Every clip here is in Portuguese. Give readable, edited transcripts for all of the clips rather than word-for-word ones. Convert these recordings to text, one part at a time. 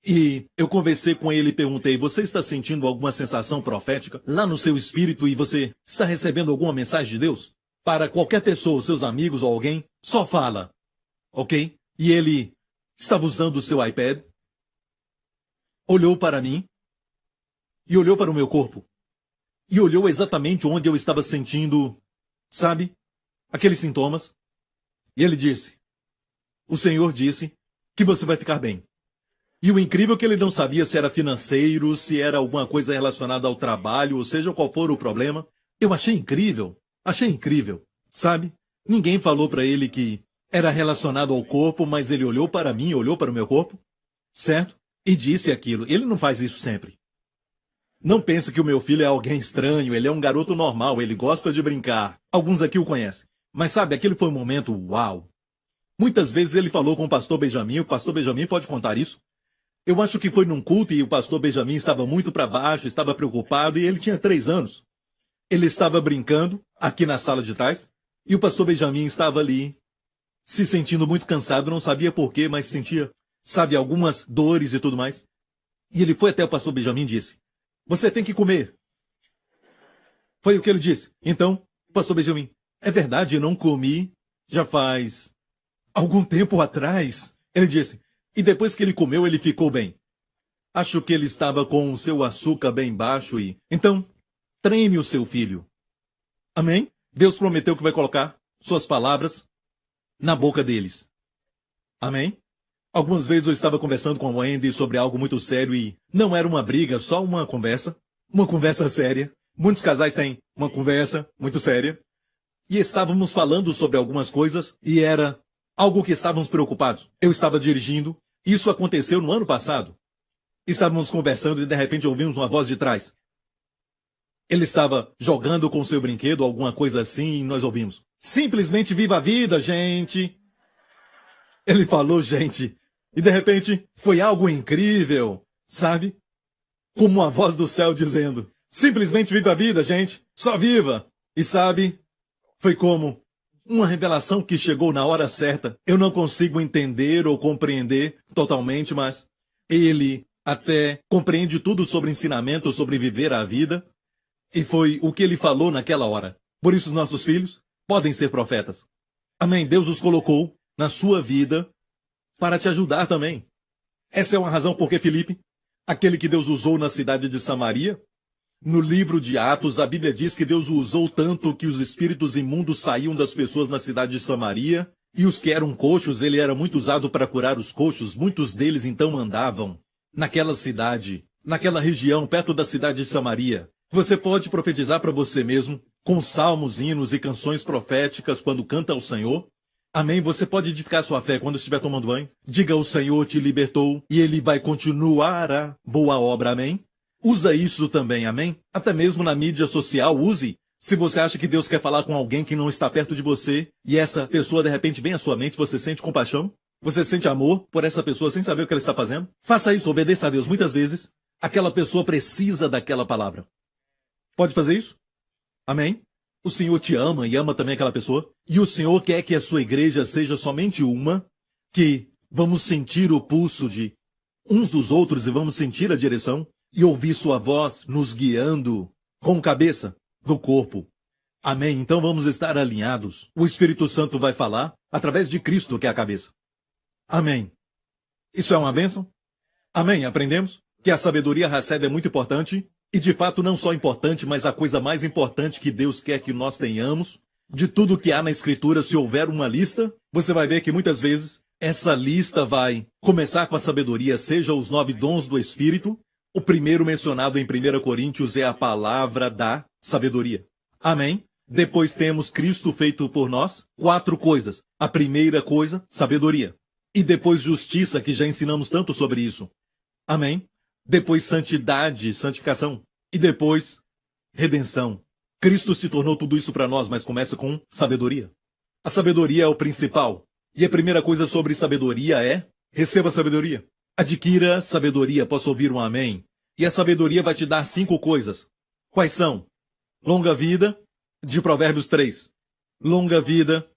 E eu conversei com ele e perguntei: você está sentindo alguma sensação profética lá no seu espírito e você está recebendo alguma mensagem de Deus? Para qualquer pessoa, seus amigos ou alguém, só fala, ok? E ele estava usando o seu iPad, olhou para mim e olhou para o meu corpo. E olhou exatamente onde eu estava sentindo, sabe, aqueles sintomas. E ele disse: o Senhor disse que você vai ficar bem. E o incrível é que ele não sabia se era financeiro, se era alguma coisa relacionada ao trabalho, ou seja, qual for o problema. Eu achei incrível, sabe? Ninguém falou para ele que era relacionado ao corpo, mas ele olhou para mim, olhou para o meu corpo, certo? E disse aquilo. Ele não faz isso sempre. Não pense que o meu filho é alguém estranho, ele é um garoto normal, ele gosta de brincar. Alguns aqui o conhecem. Mas sabe, aquele foi um momento uau. Muitas vezes ele falou com o pastor Benjamin pode contar isso. Eu acho que foi num culto e o pastor Benjamin estava muito para baixo, estava preocupado e ele tinha 3 anos. Ele estava brincando aqui na sala de trás e o pastor Benjamin estava ali, se sentindo muito cansado, não sabia porquê, mas sentia, sabe, algumas dores e tudo mais. E ele foi até o pastor Benjamin e disse: você tem que comer. Foi o que ele disse. Então, o pastor Benjamin: é verdade, eu não comi já faz algum tempo atrás. Ele disse: e depois que ele comeu, ele ficou bem. Acho que ele estava com o seu açúcar bem baixo e... então, treine o seu filho. Amém? Deus prometeu que vai colocar suas palavras na boca deles. Amém? Algumas vezes eu estava conversando com a Wendy sobre algo muito sério e não era uma briga, só uma conversa séria. Muitos casais têm uma conversa muito séria. E estávamos falando sobre algumas coisas e era algo que estávamos preocupados. Eu estava dirigindo. Isso aconteceu no ano passado. Estávamos conversando e de repente ouvimos uma voz de trás. Ele estava jogando com seu brinquedo, alguma coisa assim, e nós ouvimos: simplesmente viva a vida, gente. Ele falou, gente. E de repente foi algo incrível, sabe? Como a voz do céu dizendo: simplesmente viva a vida, gente. Só viva. E sabe, foi como uma revelação que chegou na hora certa. Eu não consigo entender ou compreender totalmente, mas ele até compreende tudo sobre ensinamento, sobre viver a vida. E foi o que ele falou naquela hora. Por isso os nossos filhos podem ser profetas. Amém. Deus os colocou na sua vida para te ajudar também. Essa é uma razão porque Filipe, aquele que Deus usou na cidade de Samaria, no livro de Atos, a Bíblia diz que Deus o usou tanto que os espíritos imundos saíam das pessoas na cidade de Samaria, e os que eram coxos, ele era muito usado para curar os coxos. Muitos deles então andavam naquela cidade, naquela região, perto da cidade de Samaria. Você pode profetizar para você mesmo, com salmos, hinos e canções proféticas quando canta ao Senhor. Amém? Você pode edificar sua fé quando estiver tomando banho. Diga: o Senhor te libertou e Ele vai continuar a boa obra. Amém? Usa isso também, amém? Até mesmo na mídia social, use. Se você acha que Deus quer falar com alguém que não está perto de você, e essa pessoa de repente vem à sua mente, você sente compaixão? Você sente amor por essa pessoa sem saber o que ela está fazendo? Faça isso, obedeça a Deus. Muitas vezes, aquela pessoa precisa daquela palavra. Pode fazer isso? Amém? O Senhor te ama e ama também aquela pessoa. E o Senhor quer que a sua igreja seja somente uma, que vamos sentir o pulso de uns dos outros e vamos sentir a direção e ouvir sua voz nos guiando com a cabeça do corpo. Amém? Então vamos estar alinhados. O Espírito Santo vai falar através de Cristo, que é a cabeça. Amém. Isso é uma bênção? Amém? Aprendemos que a sabedoria Hesed é muito importante. E de fato não só importante, mas a coisa mais importante que Deus quer que nós tenhamos. De tudo que há na Escritura, se houver uma lista, você vai ver que muitas vezes essa lista vai começar com a sabedoria, seja os 9 dons do Espírito. O primeiro mencionado em 1 Coríntios é a palavra da sabedoria. Amém? Depois temos Cristo feito por nós. 4 coisas. A primeira coisa, sabedoria. E depois justiça, que já ensinamos tanto sobre isso. Amém? Depois santidade, santificação. E depois redenção. Cristo se tornou tudo isso para nós, mas começa com sabedoria. A sabedoria é o principal. E a primeira coisa sobre sabedoria é: receba sabedoria. Adquira sabedoria. Posso ouvir um amém? E a sabedoria vai te dar 5 coisas. Quais são? Longa vida, de Provérbios 3. Longa vida,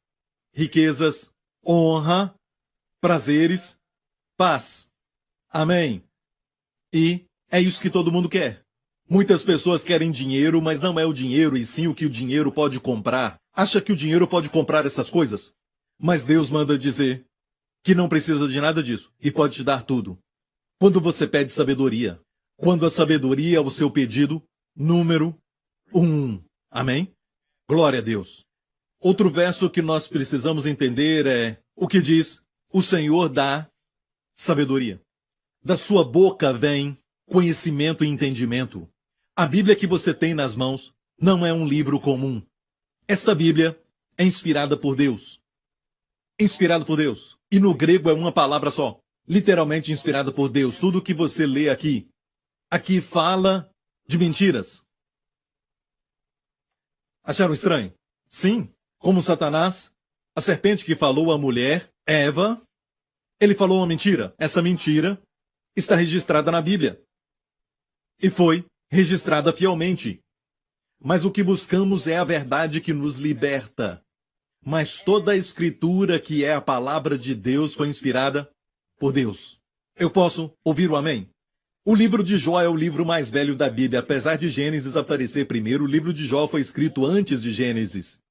riquezas, honra, prazeres, paz. Amém. E é isso que todo mundo quer. Muitas pessoas querem dinheiro, mas não é o dinheiro e sim o que o dinheiro pode comprar. Acha que o dinheiro pode comprar essas coisas? Mas Deus manda dizer que não precisa de nada disso e pode te dar tudo. Quando você pede sabedoria, quando a sabedoria é o seu pedido número 1. Amém? Glória a Deus. Outro verso que nós precisamos entender é o que diz: o Senhor dá sabedoria. Da sua boca vem conhecimento e entendimento. A Bíblia que você tem nas mãos não é um livro comum. Esta Bíblia é inspirada por Deus. Inspirada por Deus. E no grego é uma palavra só. Literalmente inspirada por Deus. Tudo que você lê aqui fala de mentiras. Acharam estranho? Sim. Como Satanás, a serpente que falou à mulher, Eva, ele falou uma mentira. Essa mentira está registrada na Bíblia. E foi registrada fielmente. Mas o que buscamos é a verdade que nos liberta. Mas toda a escritura que é a palavra de Deus foi inspirada por Deus. Eu posso ouvir o amém? O livro de Jó é o livro mais velho da Bíblia. Apesar de Gênesis aparecer primeiro, o livro de Jó foi escrito antes de Gênesis.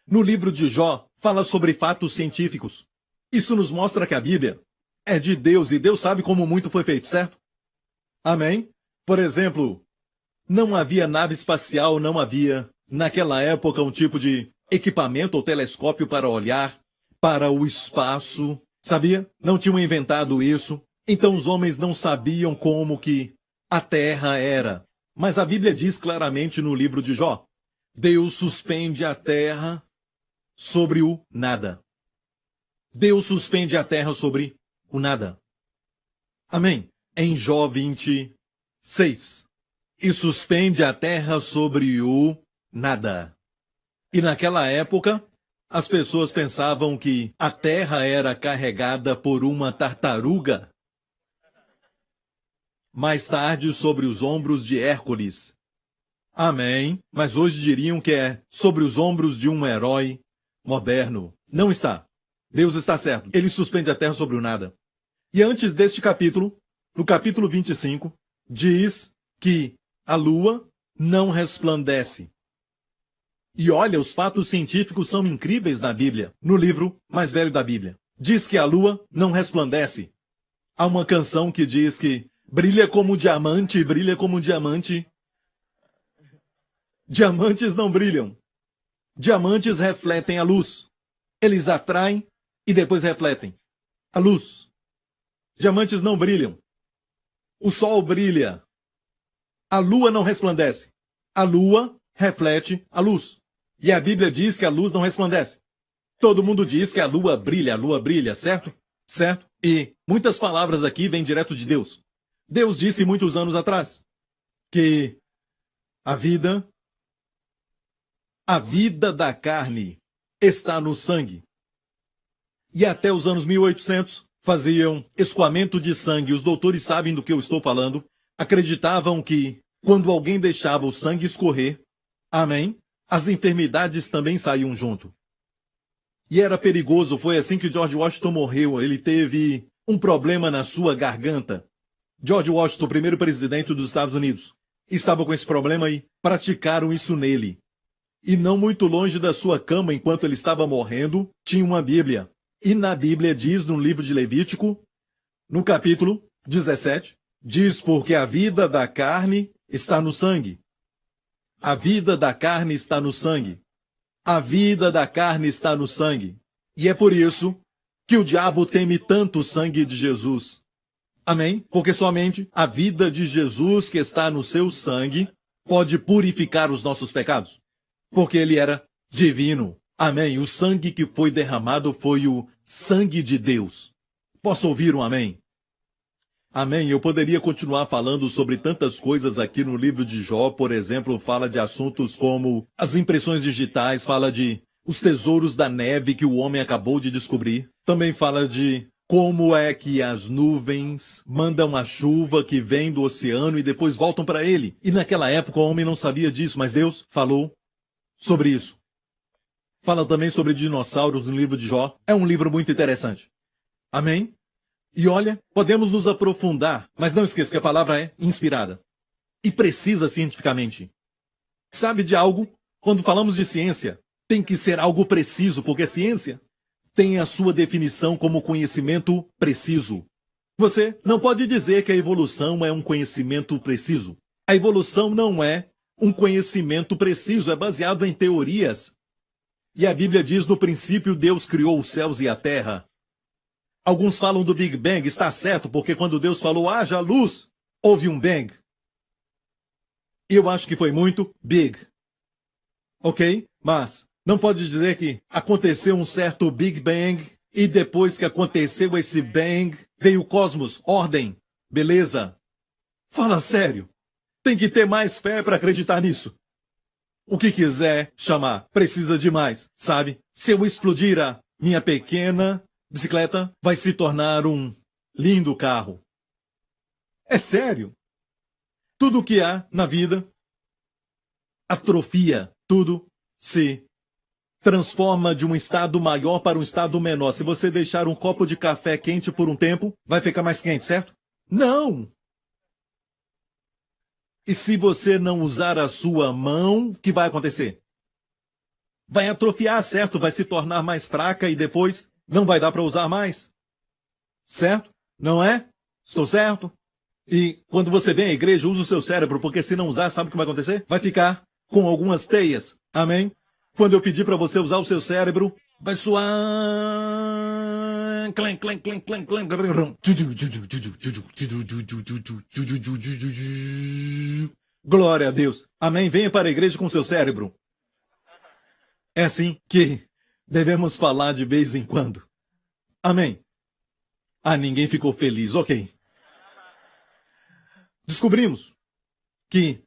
No livro de Jó, fala sobre fatos científicos. Isso nos mostra que a Bíblia é de Deus e Deus sabe como muito foi feito, certo? Amém? Por exemplo, não havia nave espacial, não havia, naquela época, um tipo de equipamento ou telescópio para olhar para o espaço. Sabia? Não tinham inventado isso. Então os homens não sabiam como que a Terra era. Mas a Bíblia diz claramente no livro de Jó: Deus suspende a Terra sobre o nada. Deus suspende a Terra sobre o nada. Amém? Em Jó 26. E suspende a Terra sobre o nada. E naquela época, as pessoas pensavam que a Terra era carregada por uma tartaruga. Mais tarde, sobre os ombros de Hércules. Amém. Mas hoje diriam que é sobre os ombros de um herói moderno. Não está. Deus está certo. Ele suspende a terra sobre o nada. E antes deste capítulo, no capítulo 25, diz que a lua não resplandece. E olha, os fatos científicos são incríveis na Bíblia, no livro mais velho da Bíblia. Diz que a lua não resplandece. Há uma canção que diz que brilha como diamante, brilha como diamante. Diamantes não brilham. Diamantes refletem a luz. Eles atraem e depois refletem a luz. Diamantes não brilham. O sol brilha. A lua não resplandece. A lua reflete a luz. E a Bíblia diz que a luz não resplandece. Todo mundo diz que a lua brilha, certo? Certo? E muitas palavras aqui vêm direto de Deus. Deus disse muitos anos atrás que a vida da carne está no sangue. E até os anos 1800 faziam escoamento de sangue. Os doutores sabem do que eu estou falando. Acreditavam que quando alguém deixava o sangue escorrer, amém, as enfermidades também saíam junto. E era perigoso. Foi assim que George Washington morreu. Ele teve um problema na sua garganta. George Washington, o primeiro presidente dos Estados Unidos, estava com esse problema e praticaram isso nele. E não muito longe da sua cama, enquanto ele estava morrendo, tinha uma Bíblia. E na Bíblia diz, no livro de Levítico, no capítulo 17, diz: porque a vida da carne está no sangue. A vida da carne está no sangue. A vida da carne está no sangue. E é por isso que o diabo teme tanto o sangue de Jesus. Amém? Porque somente a vida de Jesus que está no seu sangue pode purificar os nossos pecados. Porque ele era divino. Amém? O sangue que foi derramado foi o sangue de Deus. Posso ouvir um amém? Amém. Eu poderia continuar falando sobre tantas coisas aqui no livro de Jó. Por exemplo, fala de assuntos como as impressões digitais, fala de os tesouros da neve que o homem acabou de descobrir. Também fala de como é que as nuvens mandam a chuva que vem do oceano e depois voltam para ele. E naquela época o homem não sabia disso, mas Deus falou sobre isso. Fala também sobre dinossauros no livro de Jó. É um livro muito interessante. Amém? E olha, podemos nos aprofundar, mas não esqueça que a palavra é inspirada. E precisa cientificamente. Sabe de algo? Quando falamos de ciência, tem que ser algo preciso, porque ciência tem a sua definição como conhecimento preciso. Você não pode dizer que a evolução é um conhecimento preciso. A evolução não é um conhecimento preciso, é baseado em teorias. E a Bíblia diz, no princípio Deus criou os céus e a terra. Alguns falam do Big Bang, está certo, porque quando Deus falou, haja luz, houve um bang. Eu acho que foi muito big. Ok? Mas não pode dizer que aconteceu um certo Big Bang e depois que aconteceu esse bang, veio o cosmos, ordem, beleza. Fala sério. Tem que ter mais fé para acreditar nisso. O que quiser chamar, precisa de mais, sabe? Se eu explodir a minha pequena bicicleta, vai se tornar um lindo carro. É sério. Tudo que há na vida atrofia, tudo se transforma de um estado maior para um estado menor. Se você deixar um copo de café quente por um tempo, vai ficar mais quente, certo? Não! E se você não usar a sua mão, o que vai acontecer? Vai atrofiar, certo? Vai se tornar mais fraca e depois não vai dar para usar mais. Certo? Não é? Estou certo? E quando você vem à igreja, usa o seu cérebro, porque se não usar, sabe o que vai acontecer? Vai ficar com algumas teias. Amém? Quando eu pedir para você usar o seu cérebro, vai soar... Glória a Deus. Amém? Venha para a igreja com seu cérebro. É assim que devemos falar de vez em quando. Amém? Ah, ninguém ficou feliz. Ok. Descobrimos que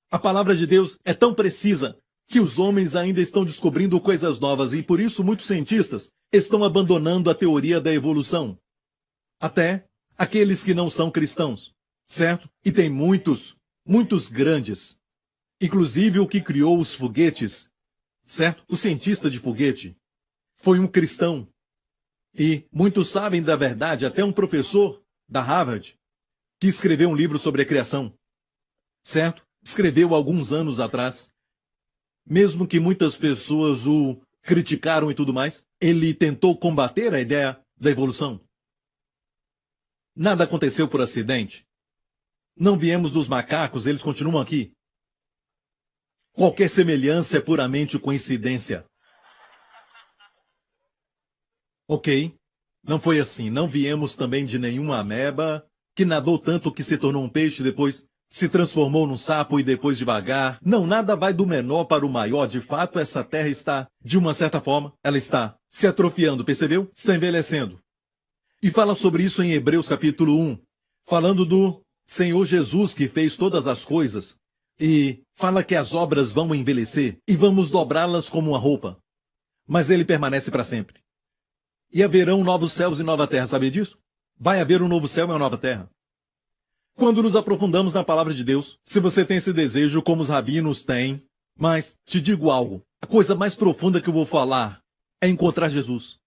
a palavra de Deus é tão precisa que os homens ainda estão descobrindo coisas novas e por isso muitos cientistas estão abandonando a teoria da evolução. Até aqueles que não são cristãos, certo? E tem muitos grandes. Inclusive o que criou os foguetes, certo? O cientista de foguete foi um cristão. E muitos sabem da verdade, até um professor da Harvard, que escreveu um livro sobre a criação, certo? Escreveu alguns anos atrás. Mesmo que muitas pessoas o criticaram e tudo mais, ele tentou combater a ideia da evolução. Nada aconteceu por acidente. Não viemos dos macacos, eles continuam aqui. Qualquer semelhança é puramente coincidência. Ok? Não foi assim. Não viemos também de nenhuma ameba que nadou tanto que se tornou um peixe, depois se transformou num sapo e depois devagar. Não, nada vai do menor para o maior. De fato, essa terra está, de uma certa forma, ela está se atrofiando, percebeu? Está envelhecendo. E fala sobre isso em Hebreus capítulo 1, falando do Senhor Jesus que fez todas as coisas. E fala que as obras vão envelhecer e vamos dobrá-las como uma roupa. Mas ele permanece para sempre. E haverão novos céus e nova terra, sabe disso? Vai haver um novo céu e uma nova terra. Quando nos aprofundamos na palavra de Deus, se você tem esse desejo como os rabinos têm, mas te digo algo, a coisa mais profunda que eu vou falar é encontrar Jesus.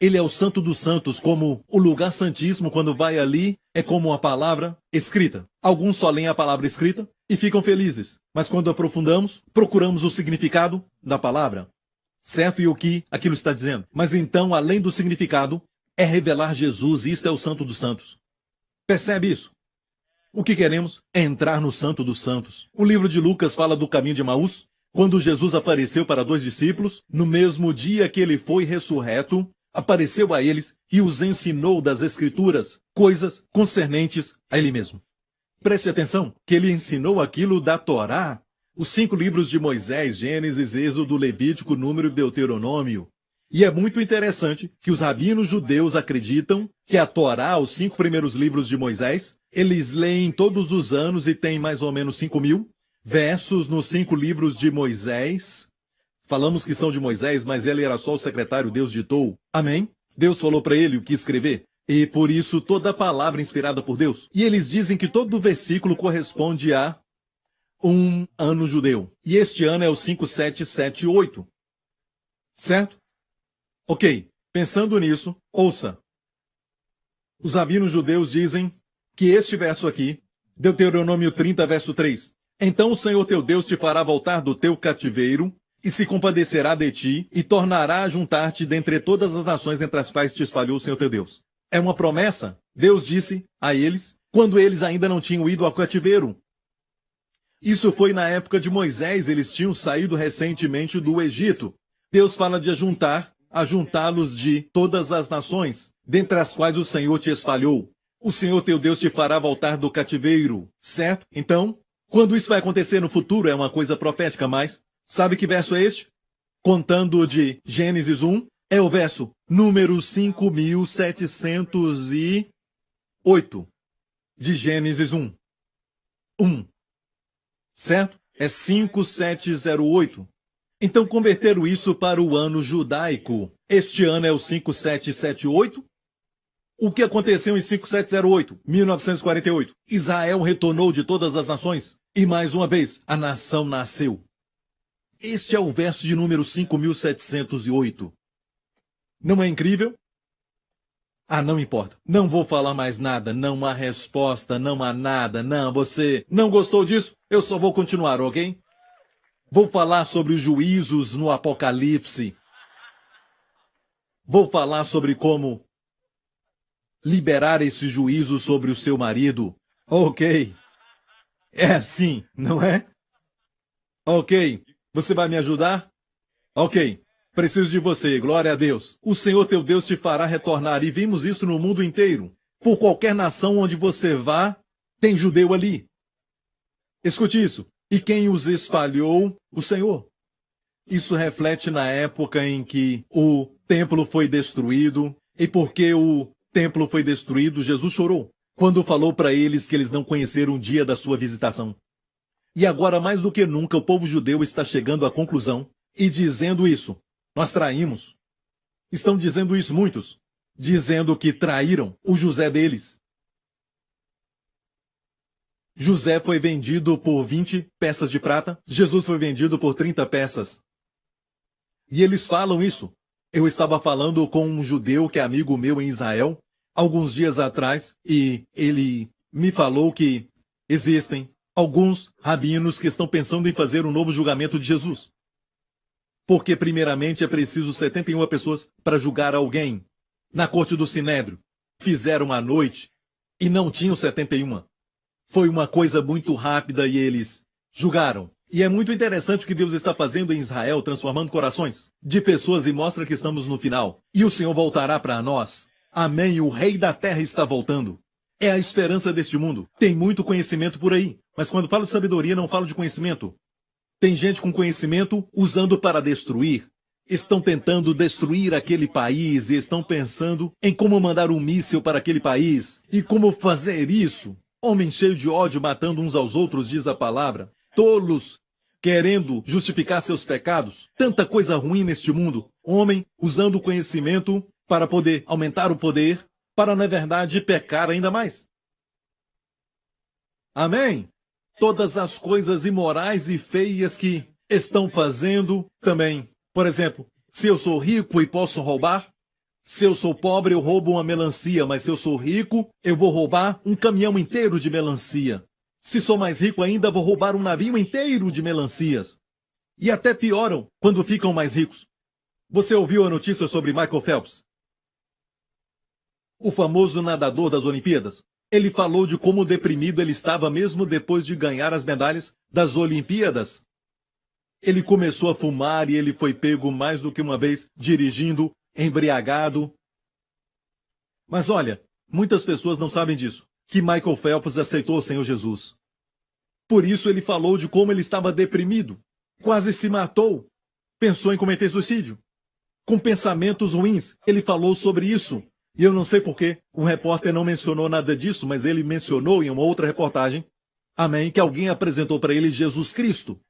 Ele é o santo dos santos, como o lugar santíssimo, quando vai ali, é como uma palavra escrita. Alguns só leem a palavra escrita e ficam felizes, mas quando aprofundamos, procuramos o significado da palavra. Certo? E o que aquilo está dizendo. Mas então, além do significado, é revelar Jesus, e isto é o santo dos santos. Percebe isso? O que queremos é entrar no Santo dos Santos. O livro de Lucas fala do caminho de Emaús, quando Jesus apareceu para 2 discípulos, no mesmo dia que ele foi ressurreto, apareceu a eles e os ensinou das Escrituras, coisas concernentes a ele mesmo. Preste atenção, que ele ensinou aquilo da Torá, os 5 livros de Moisés, Gênesis, Êxodo, Levítico, Número e Deuteronômio. E é muito interessante que os rabinos judeus acreditam que a Torá, os 5 primeiros livros de Moisés, eles leem todos os anos e tem mais ou menos 5.000 versos nos 5 livros de Moisés. Falamos que são de Moisés, mas ele era só o secretário, Deus ditou. Amém? Deus falou para ele o que escrever. E por isso toda a palavra inspirada por Deus. E eles dizem que todo versículo corresponde a um ano judeu. E este ano é o 5778. Certo? Ok, pensando nisso, ouça. Os rabinos judeus dizem que este verso aqui, Deuteronômio 30, verso 3, então o Senhor teu Deus te fará voltar do teu cativeiro e se compadecerá de ti e tornará a juntar-te dentre todas as nações entre as quais te espalhou o Senhor teu Deus. É uma promessa. Deus disse a eles quando eles ainda não tinham ido ao cativeiro. Isso foi na época de Moisés, eles tinham saído recentemente do Egito. Deus fala de ajuntá-los de todas as nações, dentre as quais o Senhor te espalhou. O Senhor teu Deus te fará voltar do cativeiro, certo? Então, quando isso vai acontecer no futuro, é uma coisa profética, mas sabe que verso é este? Contando de Gênesis 1, é o verso número 5708 de Gênesis 1. 1. Certo? É 5708. Então converteram isso para o ano judaico. Este ano é o 5778. O que aconteceu em 5708? 1948. Israel retornou de todas as nações. E mais uma vez, a nação nasceu. Este é o verso de número 5708. Não é incrível? Ah, não importa. Não vou falar mais nada. Não há resposta, não há nada. Não, você não gostou disso? Eu só vou continuar, ok? Vou falar sobre os juízos no Apocalipse. Vou falar sobre como liberar esse juízo sobre o seu marido. Ok. É assim, não é? Ok. Você vai me ajudar? Ok. Preciso de você, glória a Deus. O Senhor teu Deus te fará retornar, e vimos isso no mundo inteiro. Por qualquer nação onde você vá, tem judeu ali. Escute isso. E quem os espalhou? O Senhor. Isso reflete na época em que o templo foi destruído, e porque o templo foi destruído, Jesus chorou, quando falou para eles que eles não conheceram o dia da sua visitação. E agora, mais do que nunca, o povo judeu está chegando à conclusão e dizendo isso. Nós traímos. Estão dizendo isso muitos, dizendo que traíram o José deles. José foi vendido por 20 peças de prata, Jesus foi vendido por 30 peças. E eles falam isso. Eu estava falando com um judeu que é amigo meu em Israel, alguns dias atrás, e ele me falou que existem alguns rabinos que estão pensando em fazer um novo julgamento de Jesus. Porque, primeiramente, é preciso 71 pessoas para julgar alguém. Na corte do Sinédrio, fizeram à noite e não tinham 71. Foi uma coisa muito rápida e eles julgaram. E é muito interessante o que Deus está fazendo em Israel, transformando corações de pessoas, e mostra que estamos no final. E o Senhor voltará para nós. Amém. O Rei da Terra está voltando. É a esperança deste mundo. Tem muito conhecimento por aí. Mas quando falo de sabedoria, não falo de conhecimento. Tem gente com conhecimento usando para destruir. Estão tentando destruir aquele país e estão pensando em como mandar um míssil para aquele país. E como fazer isso? Homens cheios de ódio matando uns aos outros, diz a palavra. Tolos querendo justificar seus pecados. Tanta coisa ruim neste mundo. Homem usando o conhecimento para poder aumentar o poder, para, na verdade, pecar ainda mais. Amém? Todas as coisas imorais e feias que estão fazendo também. Por exemplo, se eu sou rico e posso roubar, se eu sou pobre eu roubo uma melancia, mas se eu sou rico, eu vou roubar um caminhão inteiro de melancia. Se sou mais rico ainda, vou roubar um navio inteiro de melancias. E até pioram quando ficam mais ricos. Você ouviu a notícia sobre Michael Phelps? O famoso nadador das Olimpíadas? Ele falou de como deprimido ele estava mesmo depois de ganhar as medalhas das Olimpíadas. Ele começou a fumar e ele foi pego mais do que uma vez dirigindo, embriagado. Mas olha, muitas pessoas não sabem disso, que Michael Phelps aceitou o Senhor Jesus. Por isso ele falou de como ele estava deprimido, quase se matou, pensou em cometer suicídio. Com pensamentos ruins, ele falou sobre isso. E eu não sei porquê, o repórter não mencionou nada disso, mas ele mencionou em uma outra reportagem, amém, que alguém apresentou para ele Jesus Cristo.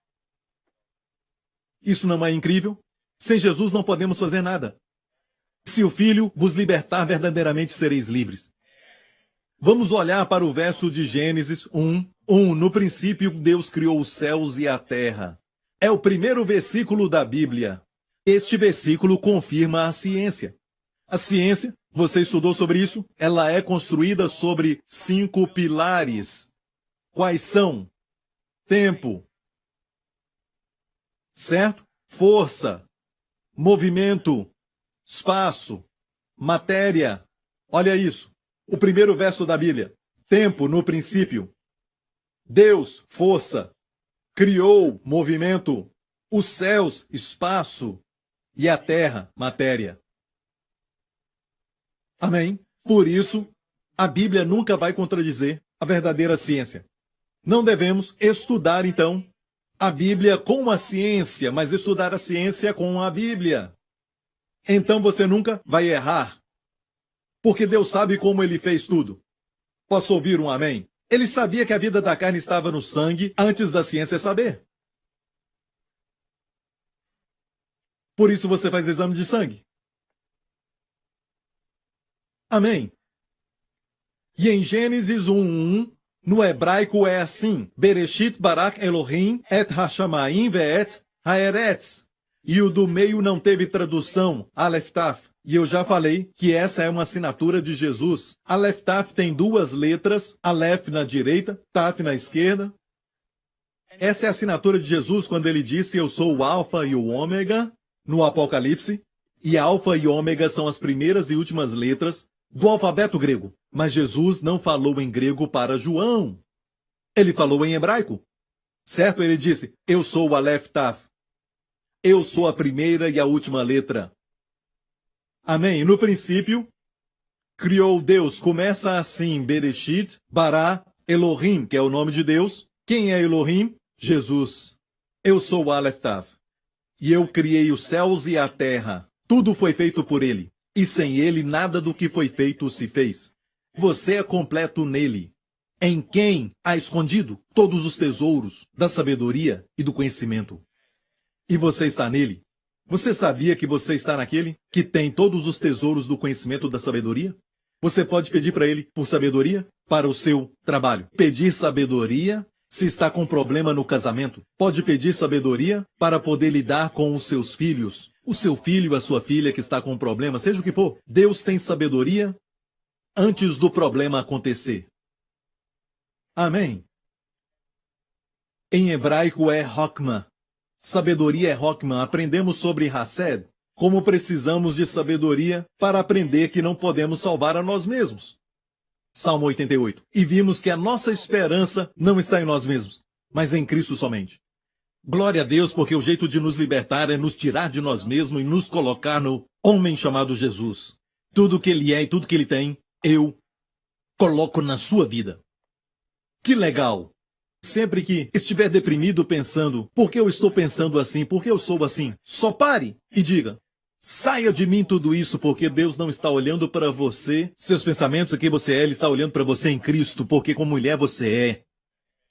Isso não é incrível? Sem Jesus não podemos fazer nada. Se o Filho vos libertar, verdadeiramente sereis livres. Vamos olhar para o verso de Gênesis 1. No princípio Deus criou os céus e a terra. É o primeiro versículo da Bíblia. Este versículo confirma a ciência. A ciência Você estudou sobre isso? Ela é construída sobre 5 pilares. Quais são? Tempo, certo? Força, movimento, espaço, matéria. Olha isso. O primeiro verso da Bíblia. Tempo no princípio. Deus, força, criou movimento, os céus, espaço, e a terra, matéria. Amém? Por isso, a Bíblia nunca vai contradizer a verdadeira ciência. Não devemos estudar, então, a Bíblia com a ciência, mas estudar a ciência com a Bíblia. Então você nunca vai errar. Porque Deus sabe como ele fez tudo. Posso ouvir um amém? Ele sabia que a vida da carne estava no sangue antes da ciência saber. Por isso você faz exame de sangue. Amém? E em Gênesis 1:1, no hebraico é assim: Bereshit barak Elohim et hashamayim ve'et haeretz. E o do meio não teve tradução, Aleph Taf. E eu já falei que essa é uma assinatura de Jesus. Aleph Taf tem 2 letras, Aleph na direita, Taf na esquerda. Essa é a assinatura de Jesus quando ele disse: eu sou o Alfa e o Ômega, no Apocalipse. E Alfa e Ômega são as primeiras e últimas letras do alfabeto grego. Mas Jesus não falou em grego para João. Ele falou em hebraico. Certo? Ele disse: eu sou o Aleph Taf. Eu sou a primeira e a última letra. Amém? No princípio, criou Deus. Começa assim: Bereshit, bara, Elohim, que é o nome de Deus. Quem é Elohim? Jesus. Eu sou o Aleph Taf. E eu criei os céus e a terra. Tudo foi feito por ele. E sem ele, nada do que foi feito se fez. Você é completo nele. Em quem há escondido todos os tesouros da sabedoria e do conhecimento. E você está nele. Você sabia que você está naquele que tem todos os tesouros do conhecimento da sabedoria? Você pode pedir para ele por sabedoria para o seu trabalho. Pedir sabedoria se está com problema no casamento. Pode pedir sabedoria para poder lidar com os seus filhos. O seu filho, a sua filha que está com um problema, seja o que for. Deus tem sabedoria antes do problema acontecer. Amém? Em hebraico é Hokmah. Sabedoria é Hokmah. Aprendemos sobre Hased, como precisamos de sabedoria para aprender que não podemos salvar a nós mesmos. Salmo 88. E vimos que a nossa esperança não está em nós mesmos, mas em Cristo somente. Glória a Deus, porque o jeito de nos libertar é nos tirar de nós mesmos e nos colocar no homem chamado Jesus. Tudo que ele é e tudo que ele tem, eu coloco na sua vida. Que legal! Sempre que estiver deprimido pensando, por que eu estou pensando assim, por que eu sou assim, só pare e diga: saia de mim tudo isso, porque Deus não está olhando para você, seus pensamentos, quem você é, Ele está olhando para você em Cristo, porque como mulher você é.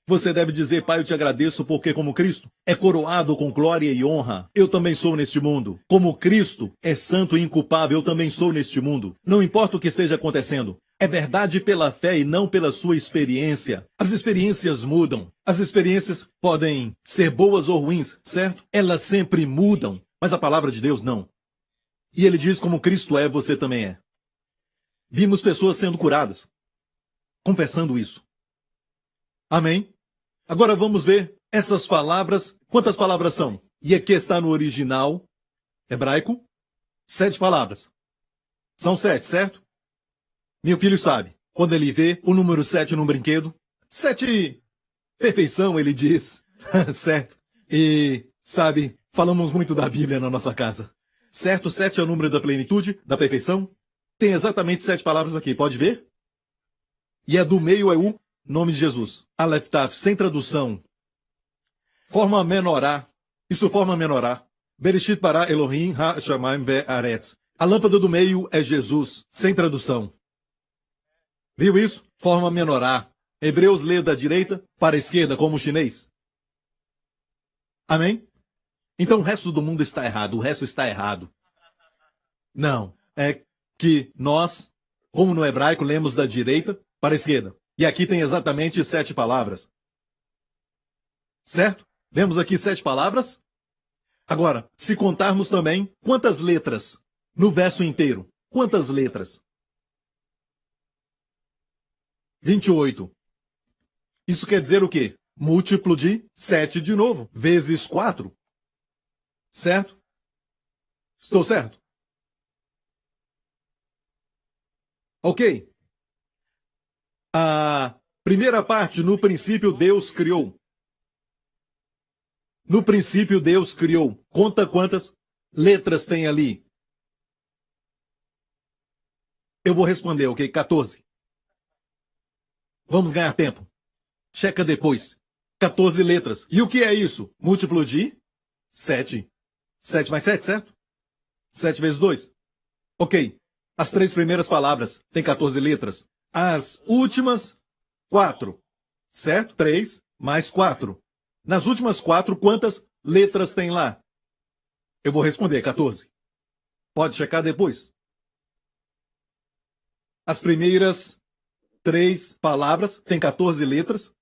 Você deve dizer: Pai, eu te agradeço porque como Cristo é coroado com glória e honra, eu também sou neste mundo. Como Cristo é santo e inculpável, eu também sou neste mundo. Não importa o que esteja acontecendo. É verdade pela fé e não pela sua experiência. As experiências mudam. As experiências podem ser boas ou ruins, certo? Elas sempre mudam, mas a palavra de Deus não. E ele diz: como Cristo é, você também é. Vimos pessoas sendo curadas, confessando isso. Amém? Agora vamos ver essas palavras. Quantas palavras são? E aqui está no original hebraico, 7 palavras. São 7, certo? Meu filho sabe. Quando ele vê o número 7 num brinquedo, 7, perfeição, ele diz. Certo? E, sabe, falamos muito da Bíblia na nossa casa. Certo? 7 é o número da plenitude, da perfeição. Tem exatamente 7 palavras aqui, pode ver? E a do meio é o nome de Jesus. Aleph Taf, sem tradução. Forma menorá. Isso forma menorá. Bereshit bara Elohim ha shamayim ve'aretz. A lâmpada do meio é Jesus, sem tradução. Viu isso? Forma menorá. Hebreus lê da direita para a esquerda, como o chinês. Amém? Então o resto do mundo está errado. O resto está errado. Não. É que nós, como no hebraico, lemos da direita para a esquerda. E aqui tem exatamente 7 palavras. Certo? Vemos aqui 7 palavras. Agora, se contarmos também quantas letras no verso inteiro. Quantas letras? 28. Isso quer dizer o quê? Múltiplo de 7 de novo, vezes 4. Certo? Estou certo? Ok. A primeira parte, no princípio Deus criou. No princípio Deus criou. Conta quantas letras tem ali. Eu vou responder, ok? 14. Vamos ganhar tempo. Checa depois. 14 letras. E o que é isso? Múltiplo de 7. 7 mais 7, certo? 7 vezes 2. Ok. As 3 primeiras palavras têm 14 letras. As últimas, 4. Certo? 3 mais 4. Nas últimas 4, quantas letras tem lá? Eu vou responder, 14. Pode checar depois. As primeiras 3 palavras têm 14 letras.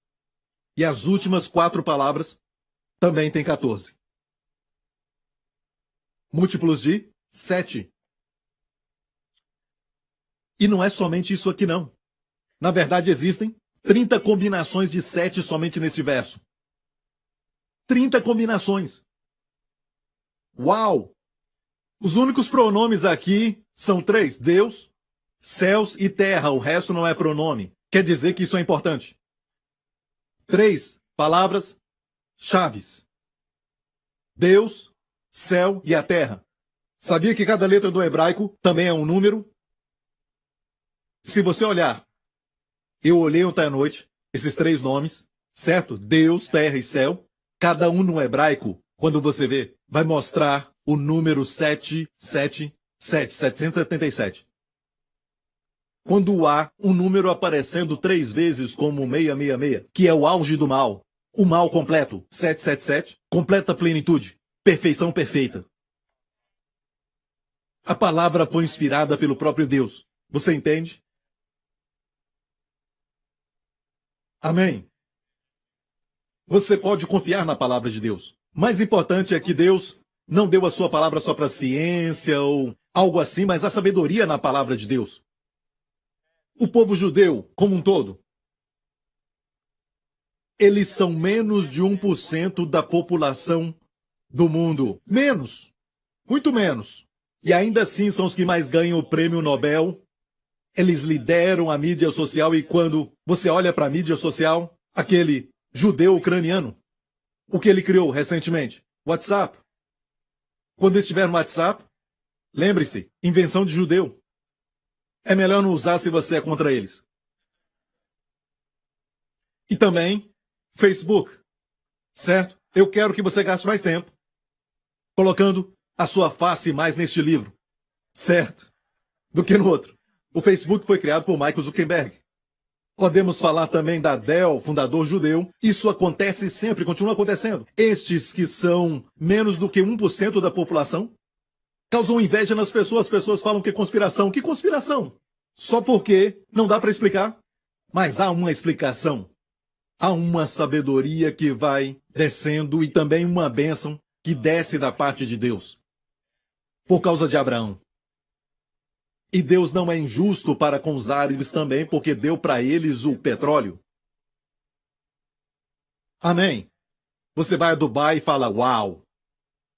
E as últimas 4 palavras também têm 14. Múltiplos de 7. E não é somente isso aqui, não. Na verdade, existem 30 combinações de 7 somente nesse verso. 30 combinações. Uau! Os únicos pronomes aqui são 3. Deus, céus e terra. O resto não é pronome. Quer dizer que isso é importante. 3 palavras chaves. Deus, céu e a terra. Sabia que cada letra do hebraico também é um número? Se você olhar, eu olhei ontem à noite, esses 3 nomes, certo? Deus, terra e céu. Cada um no hebraico, quando você vê, vai mostrar o número 777. Quando há um número aparecendo 3 vezes como 666, que é o auge do mal, o mal completo, 777, completa plenitude, perfeição perfeita. A palavra foi inspirada pelo próprio Deus. Você entende? Amém. Você pode confiar na palavra de Deus. Mais importante é que Deus não deu a sua palavra só para ciência ou algo assim, mas a sabedoria na palavra de Deus. O povo judeu, como um todo, eles são menos de 1% da população do mundo. Menos. Muito menos. E ainda assim são os que mais ganham o prêmio Nobel. Eles lideram a mídia social e quando você olha para a mídia social, aquele judeu ucraniano, o que ele criou recentemente? WhatsApp. Quando estiver no WhatsApp, lembre-se, invenção de judeu. É melhor não usar se você é contra eles. E também Facebook, certo? Eu quero que você gaste mais tempo colocando a sua face mais neste livro, certo? Do que no outro. O Facebook foi criado por Michael Zuckerberg. Podemos falar também da Dell, fundador judeu. Isso acontece sempre, continua acontecendo. Estes que são menos do que 1% da população causam inveja nas pessoas. As pessoas falam que é conspiração. Que conspiração? Só porque não dá para explicar? Mas há uma explicação. Há uma sabedoria que vai descendo e também uma bênção que desce da parte de Deus. Por causa de Abraão. E Deus não é injusto para com os árabes também, porque deu para eles o petróleo. Amém. Você vai a Dubai e fala, uau.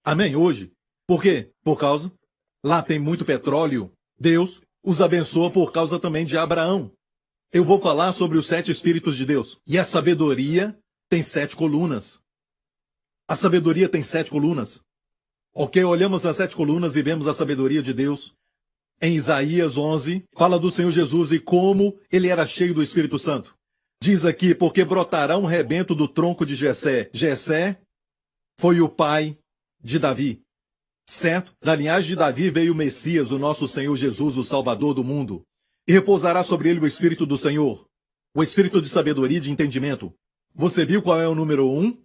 Amém, hoje. Por quê? Por causa, lá tem muito petróleo. Deus os abençoa por causa também de Abraão. Eu vou falar sobre os 7 Espíritos de Deus. E a sabedoria tem 7 colunas. A sabedoria tem 7 colunas. Ok, olhamos as 7 colunas e vemos a sabedoria de Deus. Em Isaías 11, fala do Senhor Jesus e como ele era cheio do Espírito Santo. Diz aqui, porque brotará um rebento do tronco de Jessé. Jessé foi o pai de Davi. Certo? Da linhagem de Davi veio o Messias, o nosso Senhor Jesus, o Salvador do mundo. E repousará sobre ele o Espírito do Senhor. O Espírito de sabedoria e de entendimento. Você viu qual é o número 1?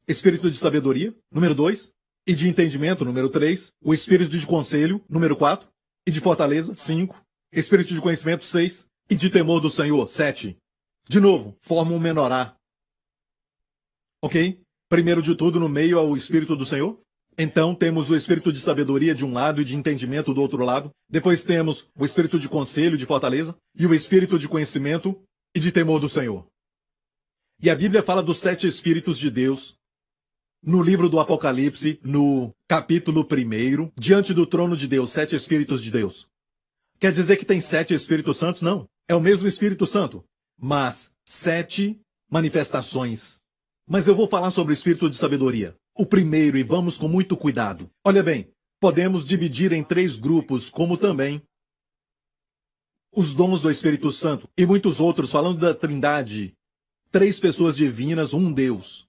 Espírito de sabedoria. Número 2. E de entendimento. Número 3. O Espírito de conselho. Número 4. E de fortaleza. 5. Espírito de conhecimento. 6. E de temor do Senhor. 7. De novo, forma um menorá. Ok? Primeiro de tudo, no meio, é o Espírito do Senhor. Então, temos o Espírito de sabedoria de um lado e de entendimento do outro lado. Depois temos o Espírito de conselho, de fortaleza. E o Espírito de conhecimento e de temor do Senhor. E a Bíblia fala dos 7 Espíritos de Deus no livro do Apocalipse, no capítulo 1, diante do trono de Deus, 7 Espíritos de Deus. Quer dizer que tem 7 Espíritos Santos? Não. É o mesmo Espírito Santo, mas 7 manifestações. Mas eu vou falar sobre o Espírito de sabedoria. O primeiro, e vamos com muito cuidado. Olha bem, podemos dividir em 3 grupos, como também os dons do Espírito Santo e muitos outros, falando da Trindade. 3 pessoas divinas, um Deus.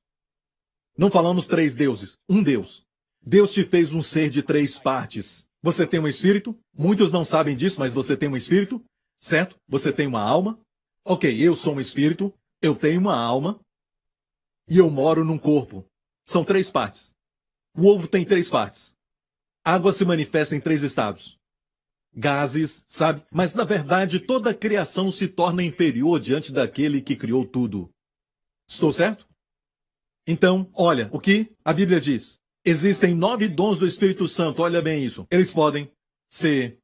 Não falamos 3 deuses, um Deus. Deus te fez um ser de 3 partes. Você tem um espírito, muitos não sabem disso, mas você tem um espírito, certo? Você tem uma alma. Ok, eu sou um espírito, eu tenho uma alma e eu moro num corpo. São 3 partes. O ovo tem 3 partes. A água se manifesta em 3 estados. Gases, sabe? Mas na verdade toda a criação se torna inferior diante daquele que criou tudo. Estou certo? Então, olha o que a Bíblia diz. Existem 9 dons do Espírito Santo, olha bem isso. Eles podem ser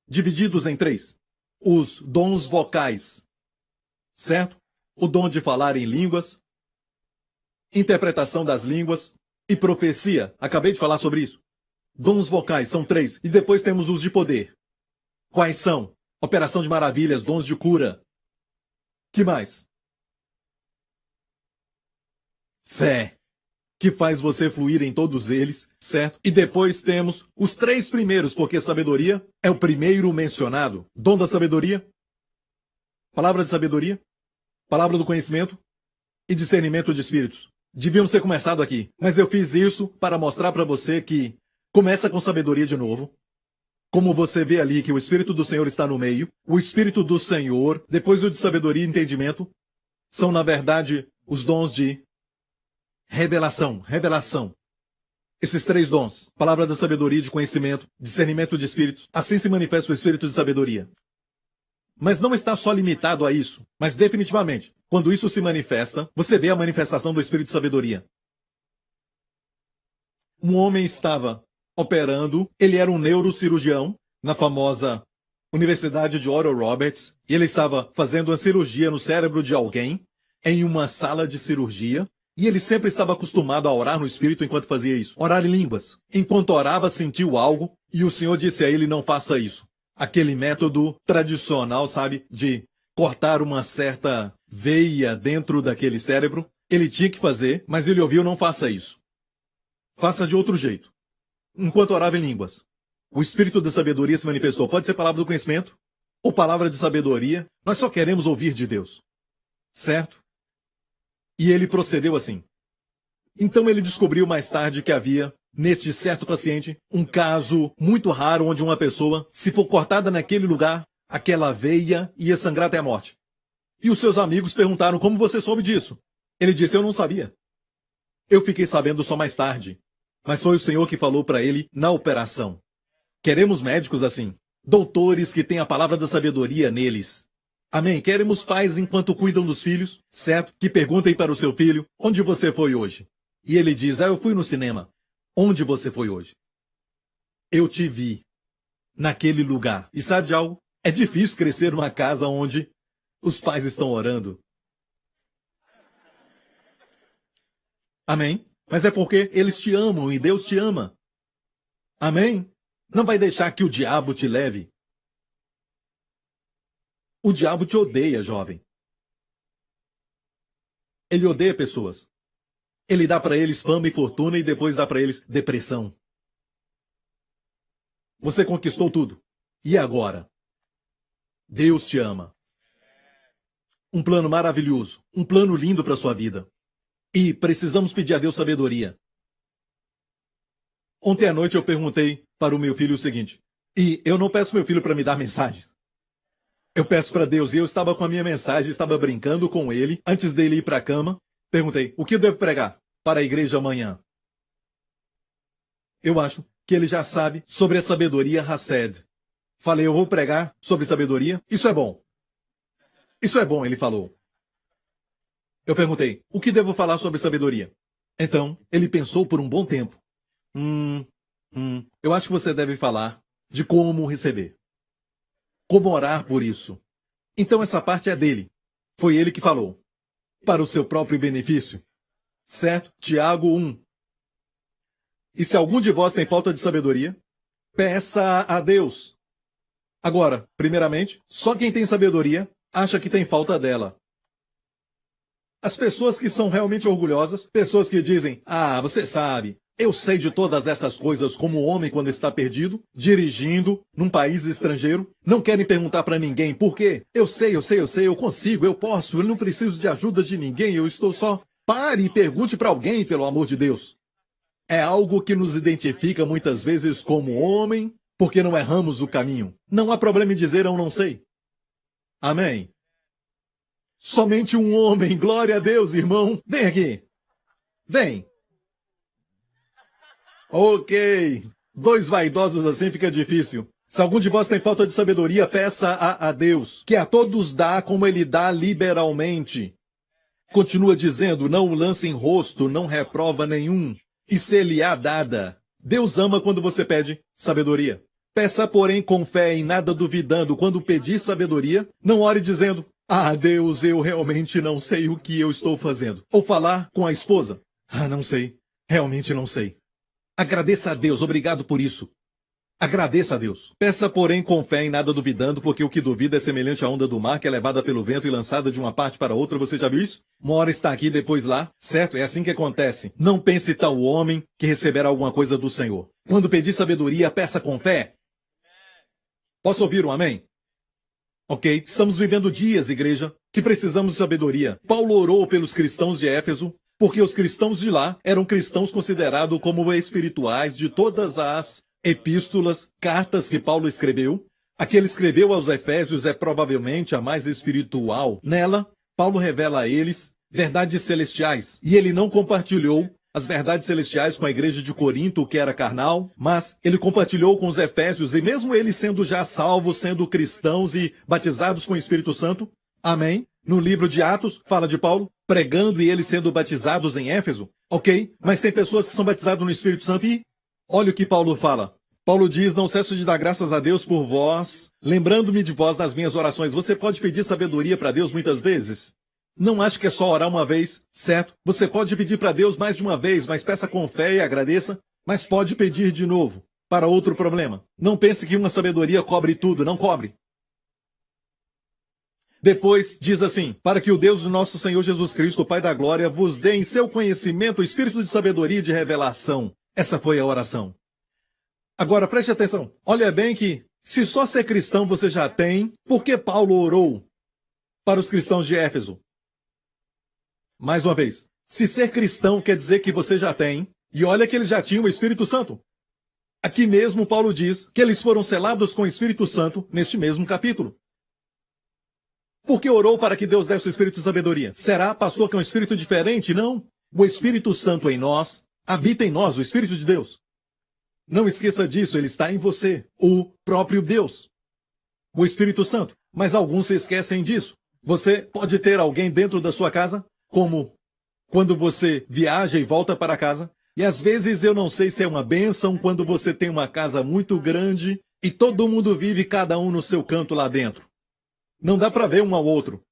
divididos em 3. Os dons vocais, certo? O dom de falar em línguas, interpretação das línguas e profecia. Acabei de falar sobre isso. Dons vocais são 3. E depois temos os de poder. Quais são? Operação de maravilhas, dons de cura. Que mais? Fé, que faz você fluir em todos eles, certo? E depois temos os 3 primeiros, porque sabedoria é o primeiro mencionado. Dom da sabedoria, palavra de sabedoria, palavra do conhecimento e discernimento de espíritos. Devíamos ter começado aqui, mas eu fiz isso para mostrar para você que começa com sabedoria de novo. Como você vê ali que o Espírito do Senhor está no meio, o Espírito do Senhor, depois o de sabedoria e entendimento, são na verdade os dons de revelação. Esses 3 dons, palavra da sabedoria, de conhecimento, discernimento de espíritos, assim se manifesta o Espírito de sabedoria. Mas não está só limitado a isso, mas definitivamente, quando isso se manifesta, você vê a manifestação do Espírito de sabedoria. Um homem estava operando, ele era um neurocirurgião na famosa Universidade de Oral Roberts, e ele estava fazendo uma cirurgia no cérebro de alguém em uma sala de cirurgia, e ele sempre estava acostumado a orar no Espírito enquanto fazia isso. Orar em línguas. Enquanto orava, sentiu algo, e o Senhor disse a ele, não faça isso. Aquele método tradicional, sabe, de cortar uma certa veia dentro daquele cérebro, ele tinha que fazer, mas ele ouviu, não faça isso. Faça de outro jeito. Enquanto orava em línguas, o Espírito da sabedoria se manifestou. Pode ser palavra do conhecimento ou palavra de sabedoria. Nós só queremos ouvir de Deus. Certo? E ele procedeu assim. Então ele descobriu mais tarde que havia, neste certo paciente, um caso muito raro onde uma pessoa, se for cortada naquele lugar, aquela veia ia sangrar até a morte. E os seus amigos perguntaram como você soube disso. Ele disse, eu não sabia. Eu fiquei sabendo só mais tarde. Mas foi o Senhor que falou para ele na operação. Queremos médicos assim. Doutores que têm a palavra da sabedoria neles. Amém? Queremos pais enquanto cuidam dos filhos, certo? Que perguntem para o seu filho, onde você foi hoje? E ele diz, eu fui no cinema. Onde você foi hoje? Eu te vi. Naquele lugar. E sabe de algo? É difícil crescer numa casa onde os pais estão orando. Amém? Mas é porque eles te amam e Deus te ama. Amém? Não vai deixar que o diabo te leve. O diabo te odeia, jovem. Ele odeia pessoas. Ele dá para eles fama e fortuna e depois dá para eles depressão. Você conquistou tudo. E agora? Deus te ama. Um plano maravilhoso. Um plano lindo para sua vida. E precisamos pedir a Deus sabedoria. Ontem à noite eu perguntei para o meu filho o seguinte. E eu não peço meu filho para me dar mensagens. Eu peço para Deus. E eu estava com a minha mensagem, estava brincando com ele. Antes dele ir para a cama, perguntei, o que eu devo pregar para a igreja amanhã? Eu acho que ele já sabe sobre a sabedoria Hassed. Falei, eu vou pregar sobre sabedoria? Isso é bom. Isso é bom, ele falou. Eu perguntei, o que devo falar sobre sabedoria? Então, ele pensou por um bom tempo. Eu acho que você deve falar de como receber. Como orar por isso. Então essa parte é dele. Foi ele que falou. Para o seu próprio benefício. Certo? Tiago 1. E se algum de vós tem falta de sabedoria, peça a Deus. Agora, primeiramente, só quem tem sabedoria acha que tem falta dela. As pessoas que são realmente orgulhosas, pessoas que dizem, você sabe, eu sei de todas essas coisas como homem quando está perdido, dirigindo, num país estrangeiro, não querem perguntar para ninguém por quê. Eu sei, eu consigo, eu posso, eu não preciso de ajuda de ninguém, eu estou só... Pare e pergunte para alguém, pelo amor de Deus. É algo que nos identifica muitas vezes como homem, porque não erramos o caminho. Não há problema em dizer eu não sei. Amém. Somente um homem, glória a Deus, irmão. Vem aqui. Vem. Ok. Dois vaidosos assim fica difícil. Se algum de vós tem falta de sabedoria, peça a Deus, que a todos dá como ele dá liberalmente. Continua dizendo, não o lance em rosto, não reprova nenhum. E se lhe há dada. Deus ama quando você pede sabedoria. Peça, porém, com fé, em nada duvidando. Quando pedir sabedoria, não ore dizendo, Deus, eu realmente não sei o que eu estou fazendo. Ou falar com a esposa, não sei, realmente não sei. Agradeça a Deus, obrigado por isso. Agradeça a Deus. Peça, porém, com fé, em nada duvidando, porque o que duvida é semelhante à onda do mar, que é levada pelo vento e lançada de uma parte para outra. Você já viu isso? Uma hora está aqui, depois lá. Certo? É assim que acontece. Não pense tal homem que receberá alguma coisa do Senhor. Quando pedir sabedoria, peça com fé. Posso ouvir um amém? Ok, estamos vivendo dias, igreja, que precisamos de sabedoria. Paulo orou pelos cristãos de Éfeso, porque os cristãos de lá eram cristãos considerados como espirituais de todas as epístolas, cartas que Paulo escreveu. A que ele escreveu aos Efésios é provavelmente a mais espiritual. Nela, Paulo revela a eles verdades celestiais, e ele não compartilhou as verdades celestiais com a igreja de Corinto, que era carnal, mas ele compartilhou com os Efésios, e mesmo eles sendo já salvos, sendo cristãos e batizados com o Espírito Santo, amém? No livro de Atos, fala de Paulo, pregando e eles sendo batizados em Éfeso, ok? Mas tem pessoas que são batizadas no Espírito Santo e olha o que Paulo fala. Paulo diz, não cesso de dar graças a Deus por vós, lembrando-me de vós nas minhas orações. Você pode pedir sabedoria para Deus muitas vezes? Não acho que é só orar uma vez, certo? Você pode pedir para Deus mais de uma vez, mas peça com fé e agradeça. Mas pode pedir de novo, para outro problema. Não pense que uma sabedoria cobre tudo, não cobre. Depois diz assim, para que o Deus do nosso Senhor Jesus Cristo, o Pai da Glória, vos dê em seu conhecimento o espírito de sabedoria e de revelação. Essa foi a oração. Agora preste atenção, olha bem que se só ser cristão você já tem, por que Paulo orou para os cristãos de Éfeso? Mais uma vez, se ser cristão quer dizer que você já tem, e olha que eles já tinham o Espírito Santo. Aqui mesmo Paulo diz que eles foram selados com o Espírito Santo neste mesmo capítulo. Por que orou para que Deus desse o Espírito de sabedoria? Será, pastor, que é um Espírito diferente? Não. O Espírito Santo em nós, habita em nós o Espírito de Deus. Não esqueça disso, ele está em você, o próprio Deus, o Espírito Santo. Mas alguns se esquecem disso. Você pode ter alguém dentro da sua casa, como quando você viaja e volta para casa. E às vezes eu não sei se é uma bênção quando você tem uma casa muito grande e todo mundo vive cada um no seu canto lá dentro. Não dá para ver um ao outro.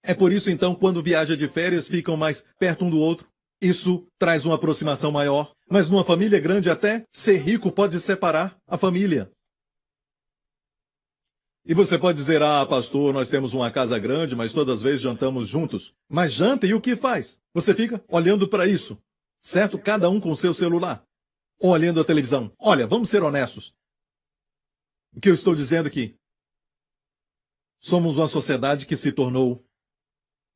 É por isso então quando viaja de férias ficam mais perto um do outro. Isso traz uma aproximação maior. Mas numa família grande até, ser rico pode separar a família. E você pode dizer, pastor, nós temos uma casa grande, mas todas as vezes jantamos juntos. Mas janta e o que faz? Você fica olhando para isso, certo? Cada um com o seu celular. Ou olhando a televisão. Olha, vamos ser honestos. O que eu estou dizendo aqui? Somos uma sociedade que se tornou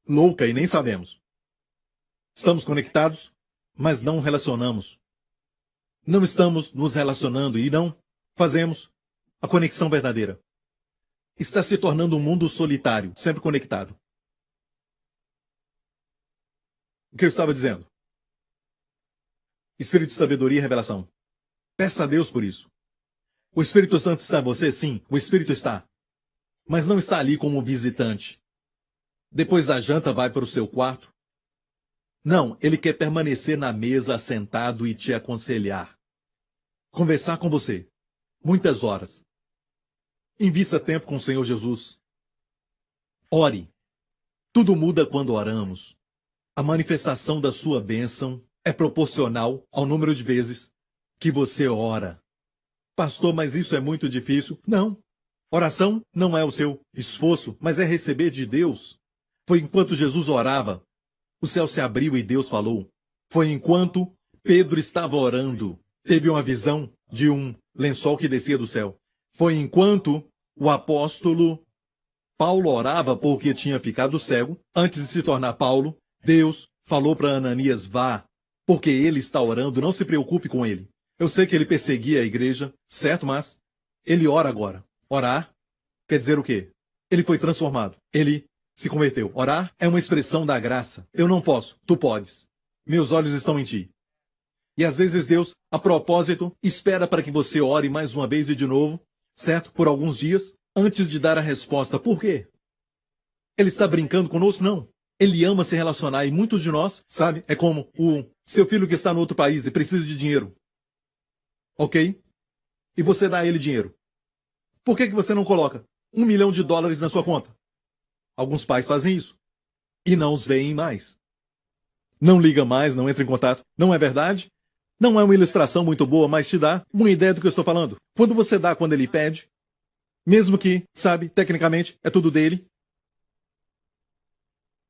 louca e nem sabemos. Estamos conectados, mas não relacionamos. Não estamos nos relacionando e não fazemos a conexão verdadeira. Está se tornando um mundo solitário, sempre conectado. O que eu estava dizendo? Espírito de sabedoria e revelação. Peça a Deus por isso. O Espírito Santo está em você? Sim, o Espírito está. Mas não está ali como visitante. Depois da janta vai para o seu quarto. Não, ele quer permanecer na mesa assentado e te aconselhar. Conversar com você. Muitas horas. Invista tempo com o Senhor Jesus. Ore. Tudo muda quando oramos. A manifestação da sua bênção é proporcional ao número de vezes que você ora. Pastor, mas isso é muito difícil. Não. Oração não é o seu esforço, mas é receber de Deus. Foi enquanto Jesus orava, o céu se abriu e Deus falou. Foi enquanto Pedro estava orando, teve uma visão de um lençol que descia do céu. Foi enquanto o apóstolo Paulo orava porque tinha ficado cego. Antes de se tornar Paulo, Deus falou para Ananias, vá, porque ele está orando, não se preocupe com ele. Eu sei que ele perseguia a igreja, certo? Mas ele ora agora. Orar quer dizer o quê? Ele foi transformado. Ele se converteu. Orar é uma expressão da graça. Eu não posso, tu podes. Meus olhos estão em ti. E às vezes Deus, a propósito, espera para que você ore mais uma vez e de novo, certo? Por alguns dias, antes de dar a resposta. Por quê? Ele está brincando conosco? Não. Ele ama se relacionar e muitos de nós, sabe, é como o seu filho que está no outro país e precisa de dinheiro. Ok? E você dá a ele dinheiro. Por que você não coloca $1 milhão na sua conta? Alguns pais fazem isso. E não os veem mais. Não liga mais, não entra em contato. Não é verdade? Não é uma ilustração muito boa, mas te dá uma ideia do que eu estou falando. Quando você dá quando ele pede, mesmo que, sabe, tecnicamente, é tudo dele.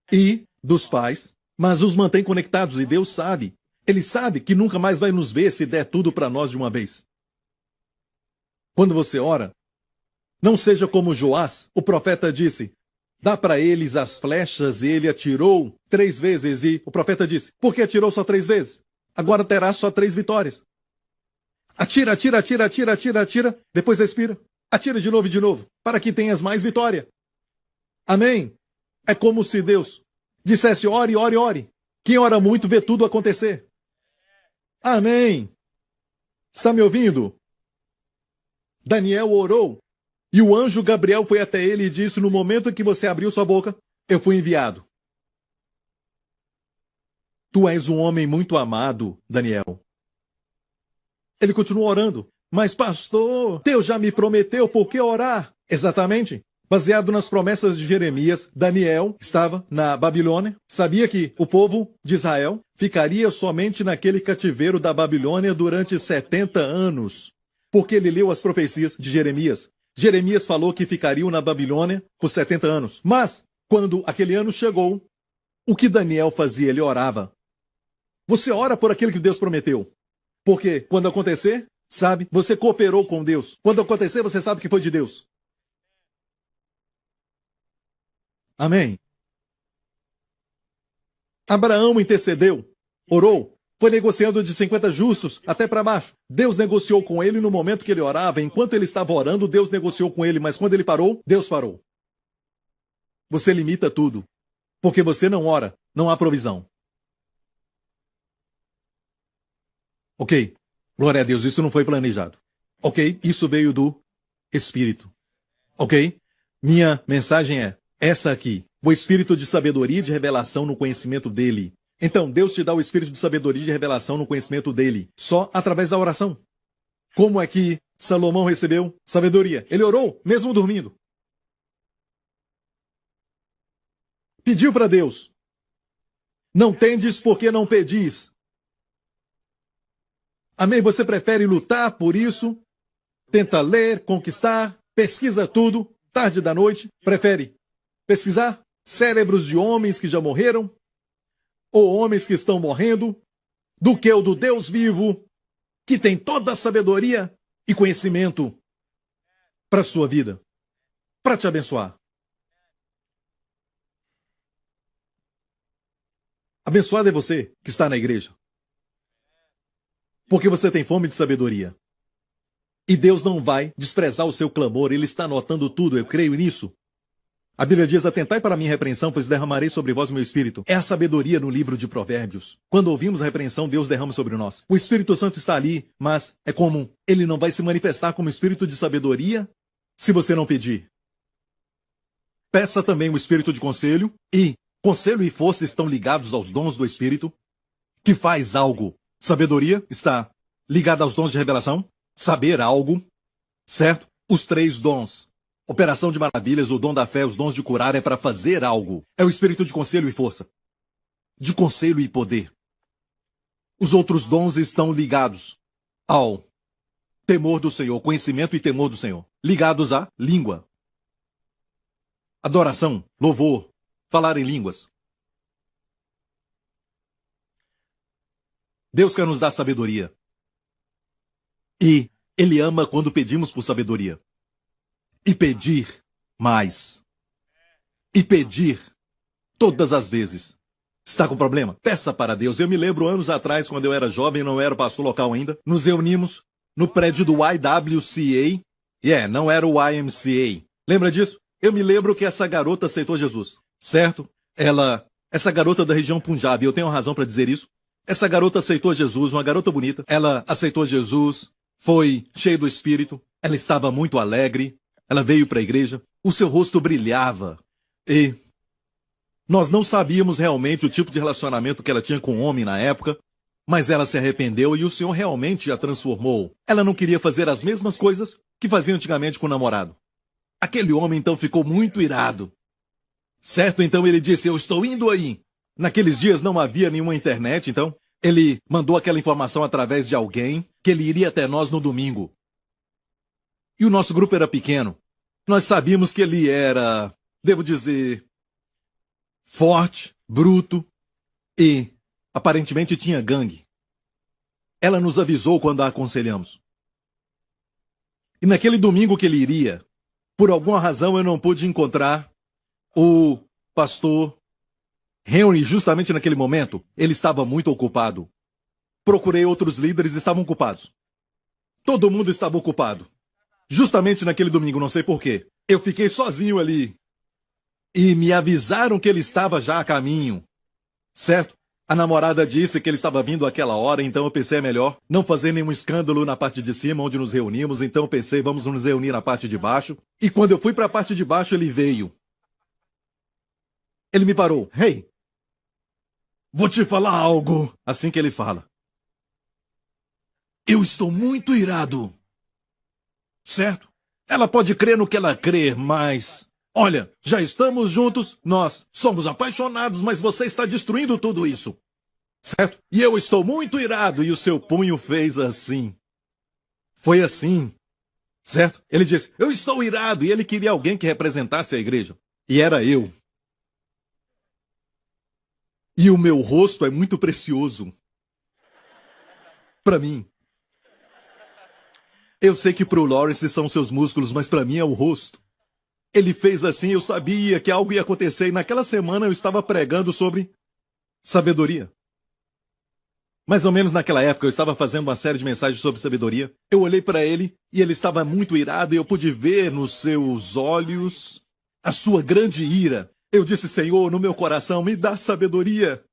E dos pais, mas os mantém conectados e Deus sabe. Ele sabe que nunca mais vai nos ver se der tudo para nós de uma vez. Quando você ora, não seja como Joás, o profeta disse, dá para eles as flechas e ele atirou 3 vezes. E o profeta disse, por que atirou só 3 vezes? Agora terá só 3 vitórias. Atira, atira, atira, atira, atira, atira, depois respira. Atira de novo, para que tenhas mais vitória. Amém? É como se Deus dissesse, ore, ore, ore. Quem ora muito vê tudo acontecer. Amém. Está me ouvindo? Daniel orou. E o anjo Gabriel foi até ele e disse, no momento em que você abriu sua boca, eu fui enviado. Tu és um homem muito amado, Daniel. Ele continuou orando. Mas pastor, Deus já me prometeu, por que orar? Exatamente. Baseado nas promessas de Jeremias, Daniel estava na Babilônia, sabia que o povo de Israel ficaria somente naquele cativeiro da Babilônia durante 70 anos. Porque ele leu as profecias de Jeremias. Jeremias falou que ficariam na Babilônia por 70 anos. Mas, quando aquele ano chegou, o que Daniel fazia? Ele orava. Você ora por aquilo que Deus prometeu. Porque quando acontecer, sabe, você cooperou com Deus. Quando acontecer, você sabe que foi de Deus. Amém. Abraão intercedeu, orou, foi negociando de 50 justos até para baixo. Deus negociou com ele no momento que ele orava. Enquanto ele estava orando, Deus negociou com ele. Mas quando ele parou, Deus parou. Você limita tudo. Porque você não ora, não há provisão. Ok, glória a Deus, isso não foi planejado. Ok, isso veio do Espírito. Ok, minha mensagem é essa aqui. O espírito de sabedoria e de revelação no conhecimento dele. Então, Deus te dá o espírito de sabedoria e de revelação no conhecimento dele. Só através da oração. Como é que Salomão recebeu sabedoria? Ele orou, mesmo dormindo. Pediu para Deus. Não tendes porque não pedis. Amém? Você prefere lutar por isso? Tenta ler, conquistar, pesquisa tudo, tarde da noite. Prefere pesquisar cérebros de homens que já morreram? Ou homens que estão morrendo? Do que o do Deus vivo, que tem toda a sabedoria e conhecimento para a sua vida, para te abençoar. Abençoado é você que está na igreja. Porque você tem fome de sabedoria. E Deus não vai desprezar o seu clamor, Ele está anotando tudo, eu creio nisso. A Bíblia diz, atentai para a minha repreensão, pois derramarei sobre vós o meu espírito. É a sabedoria no livro de Provérbios. Quando ouvimos a repreensão, Deus derrama sobre nós. O Espírito Santo está ali, mas é comum. Ele não vai se manifestar como espírito de sabedoria se você não pedir. Peça também o espírito de conselho, e conselho e força estão ligados aos dons do Espírito, que faz algo. Sabedoria está ligada aos dons de revelação, saber algo, certo? Os 3 dons. Operação de maravilhas, o dom da fé, os dons de curar é para fazer algo. É o espírito de conselho e força. De conselho e poder. Os outros dons estão ligados ao temor do Senhor, conhecimento e temor do Senhor. Ligados à língua. Adoração, louvor, falar em línguas. Deus quer nos dar sabedoria. E Ele ama quando pedimos por sabedoria. E pedir mais. E pedir todas as vezes. Está com problema? Peça para Deus. Eu me lembro anos atrás, quando eu era jovem, não era pastor local ainda, nos reunimos no prédio do YWCA. Não era o YMCA. Lembra disso? Eu me lembro que essa garota aceitou Jesus, certo? Essa garota da região Punjab, eu tenho razão para dizer isso. Essa garota aceitou Jesus, uma garota bonita. Ela aceitou Jesus, foi cheia do Espírito. Ela estava muito alegre. Ela veio para a igreja. O seu rosto brilhava. E nós não sabíamos realmente o tipo de relacionamento que ela tinha com o homem na época, mas ela se arrependeu e o Senhor realmente a transformou. Ela não queria fazer as mesmas coisas que fazia antigamente com o namorado. Aquele homem então ficou muito irado. Certo? Então ele disse, eu estou indo aí. Naqueles dias não havia nenhuma internet, então ele mandou aquela informação através de alguém que ele iria até nós no domingo. E o nosso grupo era pequeno. Nós sabíamos que ele era, devo dizer, forte, bruto e aparentemente tinha gangue. Ela nos avisou quando a aconselhamos. E naquele domingo que ele iria, por alguma razão eu não pude encontrar o pastor Henry justamente naquele momento. Ele estava muito ocupado. Procurei outros líderes, estavam ocupados. Todo mundo estava ocupado. Justamente naquele domingo, não sei porquê. Eu fiquei sozinho ali. E me avisaram que ele estava já a caminho. Certo? A namorada disse que ele estava vindo àquela hora, então eu pensei, é melhor não fazer nenhum escândalo na parte de cima, onde nos reunimos. Então eu pensei, vamos nos reunir na parte de baixo. E quando eu fui para a parte de baixo, ele veio. Ele me parou. Hey, vou te falar algo. Assim que ele fala. Eu estou muito irado. Certo? Ela pode crer no que ela crê, mas... Olha, já estamos juntos, nós somos apaixonados, mas você está destruindo tudo isso. Certo? E eu estou muito irado. E o seu punho fez assim. Foi assim. Certo? Ele disse, eu estou irado. E ele queria alguém que representasse a igreja. E era eu. E o meu rosto é muito precioso. Para mim. Eu sei que para o Lawrence são seus músculos, mas para mim é o rosto. Ele fez assim, eu sabia que algo ia acontecer. E naquela semana eu estava pregando sobre sabedoria. Mais ou menos naquela época eu estava fazendo uma série de mensagens sobre sabedoria. Eu olhei para ele e ele estava muito irado e eu pude ver nos seus olhos a sua grande ira. Eu disse, Senhor, no meu coração, me dá sabedoria.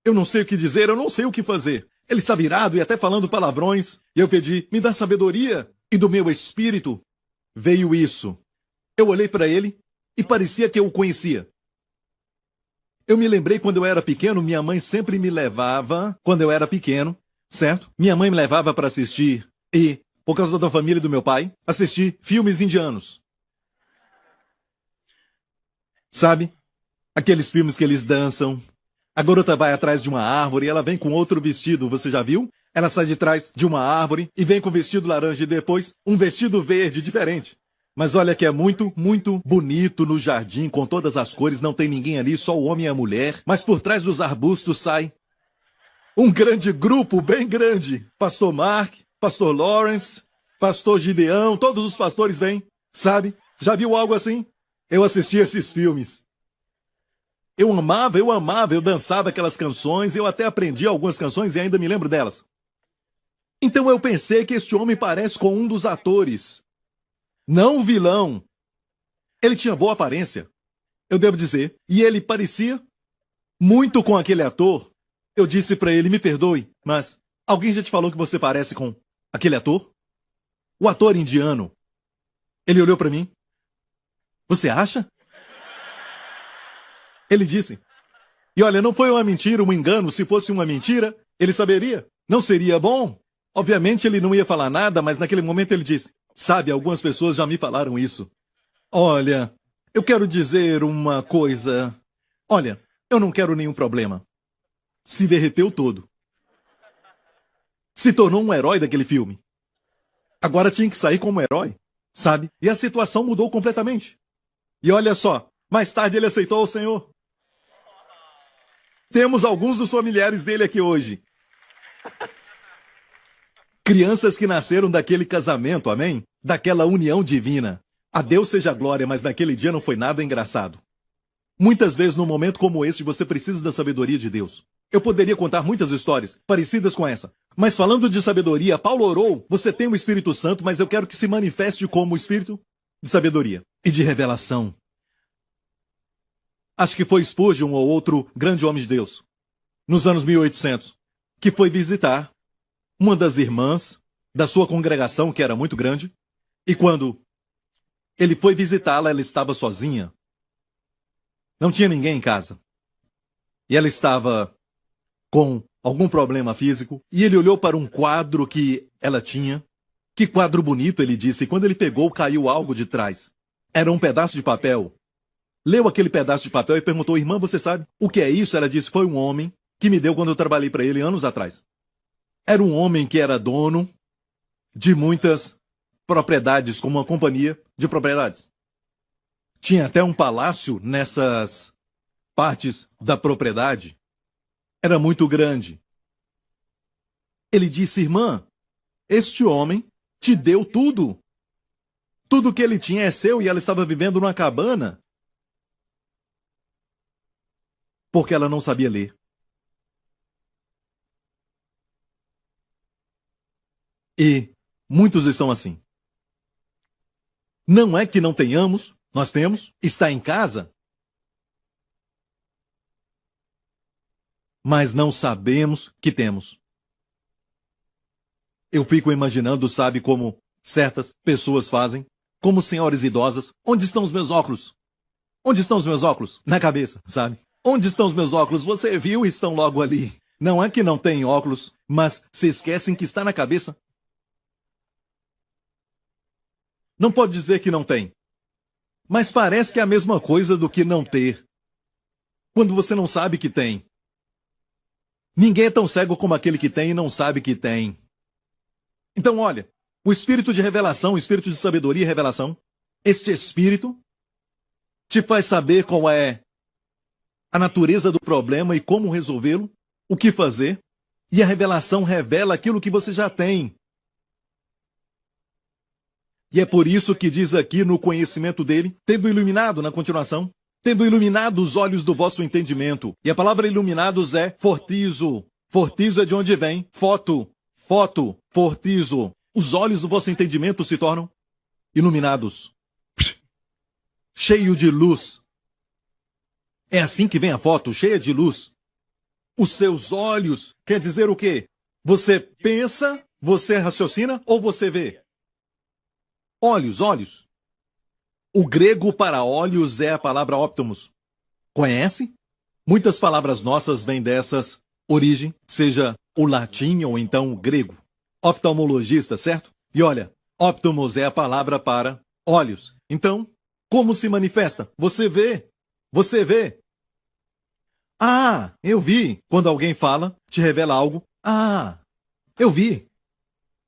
Eu não sei o que dizer, eu não sei o que fazer. Ele estava irado e até falando palavrões. E eu pedi, me dá sabedoria. E do meu espírito veio isso. Eu olhei para ele e parecia que eu o conhecia. Eu me lembrei quando eu era pequeno, minha mãe sempre me levava, quando eu era pequeno, certo? Minha mãe me levava para assistir, e, por causa da família do meu pai, assistir filmes indianos. Sabe? Aqueles filmes que eles dançam. A garota vai atrás de uma árvore e ela vem com outro vestido, você já viu? Ela sai de trás de uma árvore e vem com um vestido laranja e depois um vestido verde diferente. Mas olha que é muito, muito bonito no jardim, com todas as cores, não tem ninguém ali, só o homem e a mulher. Mas por trás dos arbustos sai um grande grupo, bem grande. Pastor Mark, Pastor Lawrence, Pastor Gideão, todos os pastores vêm, sabe? Já viu algo assim? Eu assisti esses filmes. Eu amava, eu dançava aquelas canções, eu até aprendi algumas canções e ainda me lembro delas. Então eu pensei que este homem parece com um dos atores. Não o vilão. Ele tinha boa aparência, eu devo dizer, e ele parecia muito com aquele ator. Eu disse para ele, me perdoe, mas alguém já te falou que você parece com aquele ator? O ator indiano. Ele olhou para mim. Você acha? Ele disse. E olha, não foi uma mentira, um engano. Se fosse uma mentira, ele saberia. Não seria bom? Obviamente ele não ia falar nada, mas naquele momento ele disse, Sabe, algumas pessoas já me falaram isso. Olha, eu quero dizer uma coisa. Olha, eu não quero nenhum problema. Se derreteu todo. Se tornou um herói daquele filme. Agora tinha que sair como herói, sabe? E a situação mudou completamente. E olha só, mais tarde ele aceitou o Senhor. Temos alguns dos familiares dele aqui hoje. Crianças que nasceram daquele casamento, amém? Daquela união divina. A Deus seja a glória, mas naquele dia não foi nada engraçado. Muitas vezes, num momento como este, você precisa da sabedoria de Deus. Eu poderia contar muitas histórias parecidas com essa. Mas falando de sabedoria, Paulo orou, você tem o Espírito Santo, mas eu quero que se manifeste como o Espírito de sabedoria e de revelação. Acho que foi Spurgeon ou outro grande homem de Deus, nos anos 1800, que foi visitar uma das irmãs da sua congregação, que era muito grande, e quando ele foi visitá-la, ela estava sozinha. Não tinha ninguém em casa. E ela estava com algum problema físico, e ele olhou para um quadro que ela tinha. Que quadro bonito, ele disse, e quando ele pegou, caiu algo de trás. Era um pedaço de papel. Leu aquele pedaço de papel e perguntou, irmã, você sabe o que é isso? Ela disse, foi um homem que me deu quando eu trabalhei para ele anos atrás. Era um homem que era dono de muitas propriedades, como uma companhia de propriedades. Tinha até um palácio nessas partes da propriedade. Era muito grande. Ele disse, irmã, este homem te deu tudo. Tudo que ele tinha é seu e ela estava vivendo numa cabana. Porque ela não sabia ler. E muitos estão assim. Não é que não tenhamos, nós temos, está em casa, mas não sabemos que temos. Eu fico imaginando, sabe, como certas pessoas fazem, como senhoras idosas. Onde estão os meus óculos? Onde estão os meus óculos? Na cabeça, sabe? Onde estão os meus óculos? Você viu, estão logo ali. Não é que não tem óculos, mas se esquecem que está na cabeça. Não pode dizer que não tem. Mas parece que é a mesma coisa do que não ter. Quando você não sabe que tem. Ninguém é tão cego como aquele que tem e não sabe que tem. Então, olha, o espírito de revelação, o espírito de sabedoria e revelação, este espírito te faz saber qual é a natureza do problema e como resolvê-lo, o que fazer, e a revelação revela aquilo que você já tem. E é por isso que diz aqui no conhecimento dele, tendo iluminado, na continuação, tendo iluminado os olhos do vosso entendimento. E a palavra iluminados é fortizo. Fortizo é de onde vem foto, fortizo. Os olhos do vosso entendimento se tornam iluminados. Cheio de luz. É assim que vem a foto, cheia de luz. Os seus olhos quer dizer o quê? Você pensa, você raciocina ou você vê? Olhos, olhos. O grego para olhos é a palavra optomos. Conhece? Muitas palavras nossas vêm dessas origem, seja o latim ou então o grego. Oftalmologista, certo? E olha, optomos é a palavra para olhos. Então, como se manifesta? Você vê. Você vê. Ah, eu vi. Quando alguém fala, te revela algo. Ah, eu vi.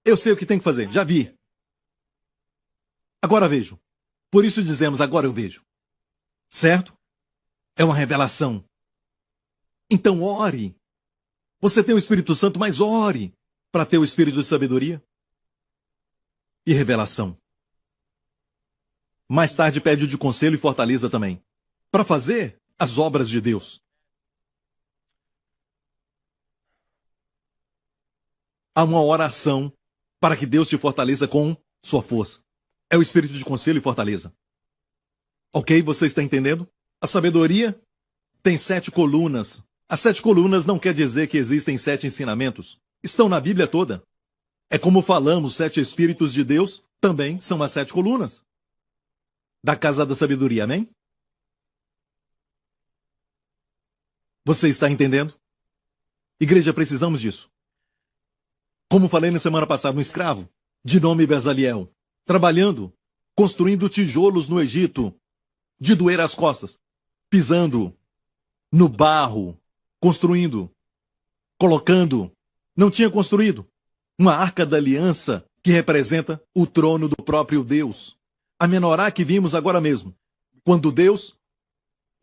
Eu sei o que tem que fazer. Já vi. Agora vejo. Por isso dizemos, agora eu vejo. Certo? É uma revelação. Então ore. Você tem o Espírito Santo, mas ore para ter o espírito de sabedoria e revelação. Mais tarde pede o de conselho e fortaleza também, para fazer as obras de Deus. Há uma oração para que Deus te fortaleça com sua força. É o espírito de conselho e fortaleza. Ok? Você está entendendo? A sabedoria tem 7 colunas. As 7 colunas não quer dizer que existem 7 ensinamentos. Estão na Bíblia toda. É como falamos, 7 Espíritos de Deus também são as 7 colunas da casa da sabedoria, amém? Você está entendendo? Igreja, precisamos disso. Como falei na semana passada, um escravo de nome Bezaliel. trabalhando, construindo tijolos no Egito, de doer as costas, pisando no barro, construindo, colocando. Não tinha construído uma arca da aliança que representa o trono do próprio Deus. A menorá que vimos agora mesmo. Quando Deus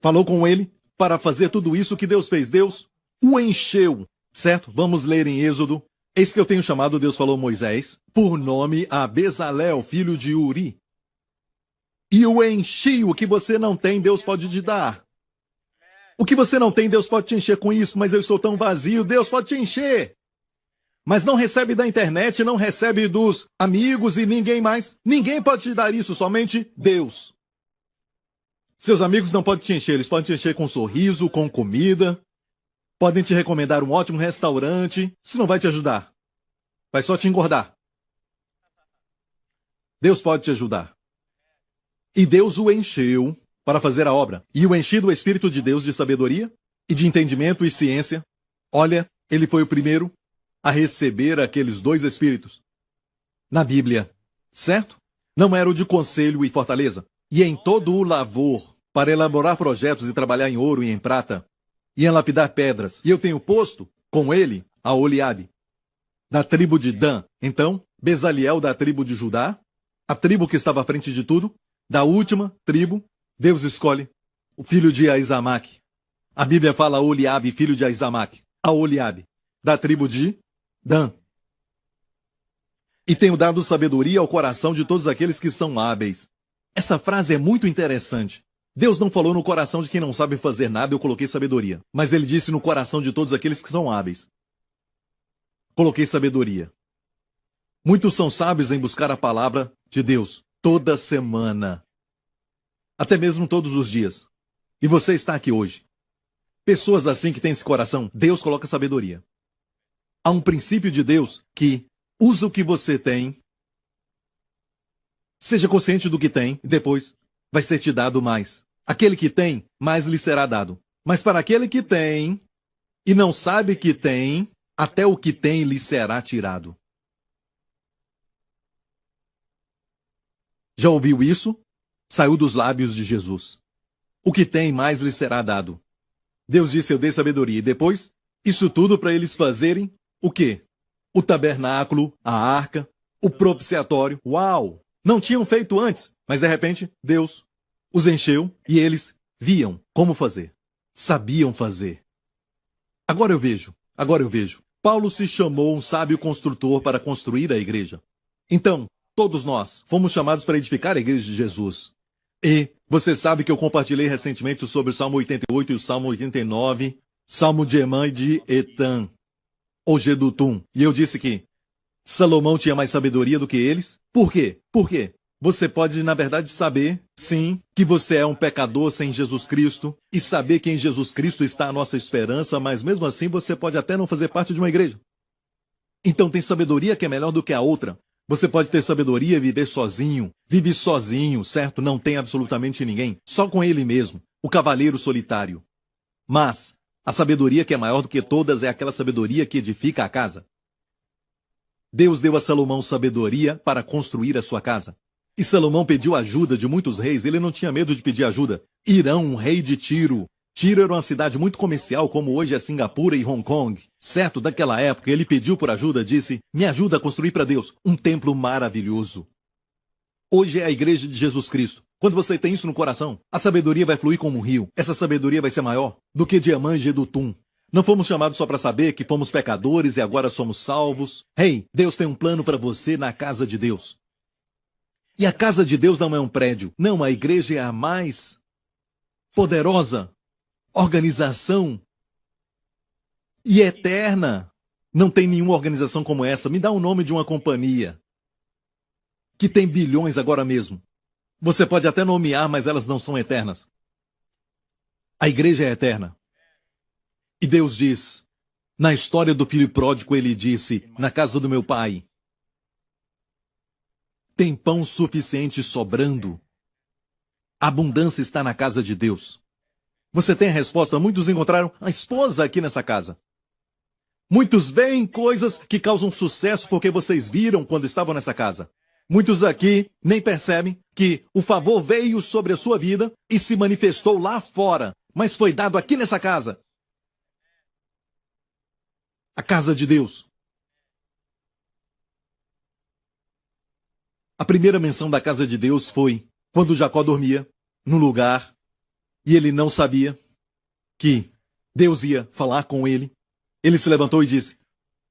falou com ele para fazer tudo isso que Deus fez, Deus o encheu, certo? Vamos ler em Êxodo. Eis que eu tenho chamado, Deus falou a Moisés, por nome a Bezalel, filho de Uri. E o enchi, o que você não tem, Deus pode te dar. O que você não tem, Deus pode te encher com isso, mas eu estou tão vazio, Deus pode te encher. Mas não recebe da internet, não recebe dos amigos e ninguém mais. Ninguém pode te dar isso, somente Deus. Seus amigos não podem te encher, eles podem te encher com sorriso, com comida. Podem te recomendar um ótimo restaurante. Isso não vai te ajudar. Vai só te engordar. Deus pode te ajudar. E Deus o encheu para fazer a obra. E o enchi do Espírito de Deus de sabedoria e de entendimento e ciência. Olha, ele foi o primeiro a receber aqueles dois espíritos na Bíblia, certo? Não era o de conselho e fortaleza. E em todo o lavor, para elaborar projetos e trabalhar em ouro e em prata, e em lapidar pedras. E eu tenho posto com ele a Oliabe, da tribo de Dan. Então, Bezaliel da tribo de Judá, a tribo que estava à frente de tudo. Da última tribo, Deus escolhe o filho de Aizamaque. A Bíblia fala Oliabe, filho de Aizamaque. A Oliabe, da tribo de Dan. E tenho dado sabedoria ao coração de todos aqueles que são hábeis. Essa frase é muito interessante. Deus não falou no coração de quem não sabe fazer nada, eu coloquei sabedoria. Mas ele disse no coração de todos aqueles que são hábeis. Coloquei sabedoria. Muitos são sábios em buscar a palavra de Deus toda semana. Até mesmo todos os dias. E você está aqui hoje. Pessoas assim que têm esse coração, Deus coloca sabedoria. Há um princípio de Deus que usa o que você tem, seja consciente do que tem, e depois vai ser te dado mais. Aquele que tem, mais lhe será dado. Mas para aquele que tem e não sabe que tem, até o que tem lhe será tirado. Já ouviu isso? Saiu dos lábios de Jesus. O que tem, mais lhe será dado. Deus disse, eu dei sabedoria. E depois, isso tudo para eles fazerem o quê? O tabernáculo, a arca, o propiciatório. Uau! Não tinham feito antes, mas de repente, Deus os encheu e eles viam como fazer. Sabiam fazer. Agora eu vejo. Paulo se chamou um sábio construtor para construir a igreja. Então, todos nós fomos chamados para edificar a igreja de Jesus. E você sabe que eu compartilhei recentemente sobre o Salmo 88 e o Salmo 89, Salmo de Emã e de Etan, ou Gedutum. E eu disse que Salomão tinha mais sabedoria do que eles. Por quê? Por quê? Você pode, na verdade, saber, sim, que você é um pecador sem Jesus Cristo e saber que em Jesus Cristo está a nossa esperança, mas mesmo assim você pode até não fazer parte de uma igreja. Então tem sabedoria que é melhor do que a outra. Você pode ter sabedoria e viver sozinho. Vive sozinho, certo? Não tem absolutamente ninguém. Só com ele mesmo. O cavaleiro solitário. Mas a sabedoria que é maior do que todas é aquela sabedoria que edifica a casa. Deus deu a Salomão sabedoria para construir a sua casa. E Salomão pediu ajuda de muitos reis. Ele não tinha medo de pedir ajuda. Irão, um rei de Tiro. Tiro era uma cidade muito comercial, como hoje é Singapura e Hong Kong. Certo, daquela época, ele pediu por ajuda, disse, me ajuda a construir para Deus um templo maravilhoso. Hoje é a igreja de Jesus Cristo. Quando você tem isso no coração, a sabedoria vai fluir como um rio. Essa sabedoria vai ser maior do que Diamã e Gedutum. Não fomos chamados só para saber que fomos pecadores e agora somos salvos. Hey, Deus tem um plano para você na casa de Deus. E a casa de Deus não é um prédio. Não, a igreja é a mais poderosa organização e eterna. Não tem nenhuma organização como essa. Me dá o nome de uma companhia que tem bilhões agora mesmo. Você pode até nomear, mas elas não são eternas. A igreja é eterna. E Deus diz, na história do filho pródigo, ele disse, na casa do meu pai, tem pão suficiente sobrando. A abundância está na casa de Deus. Você tem a resposta. Muitos encontraram a esposa aqui nessa casa. Muitos veem coisas que causam sucesso porque vocês viram quando estavam nessa casa. Muitos aqui nem percebem que o favor veio sobre a sua vida e se manifestou lá fora, mas foi dado aqui nessa casa. A casa de Deus. A primeira menção da casa de Deus foi quando Jacó dormia num lugar e ele não sabia que Deus ia falar com ele. Ele se levantou e disse: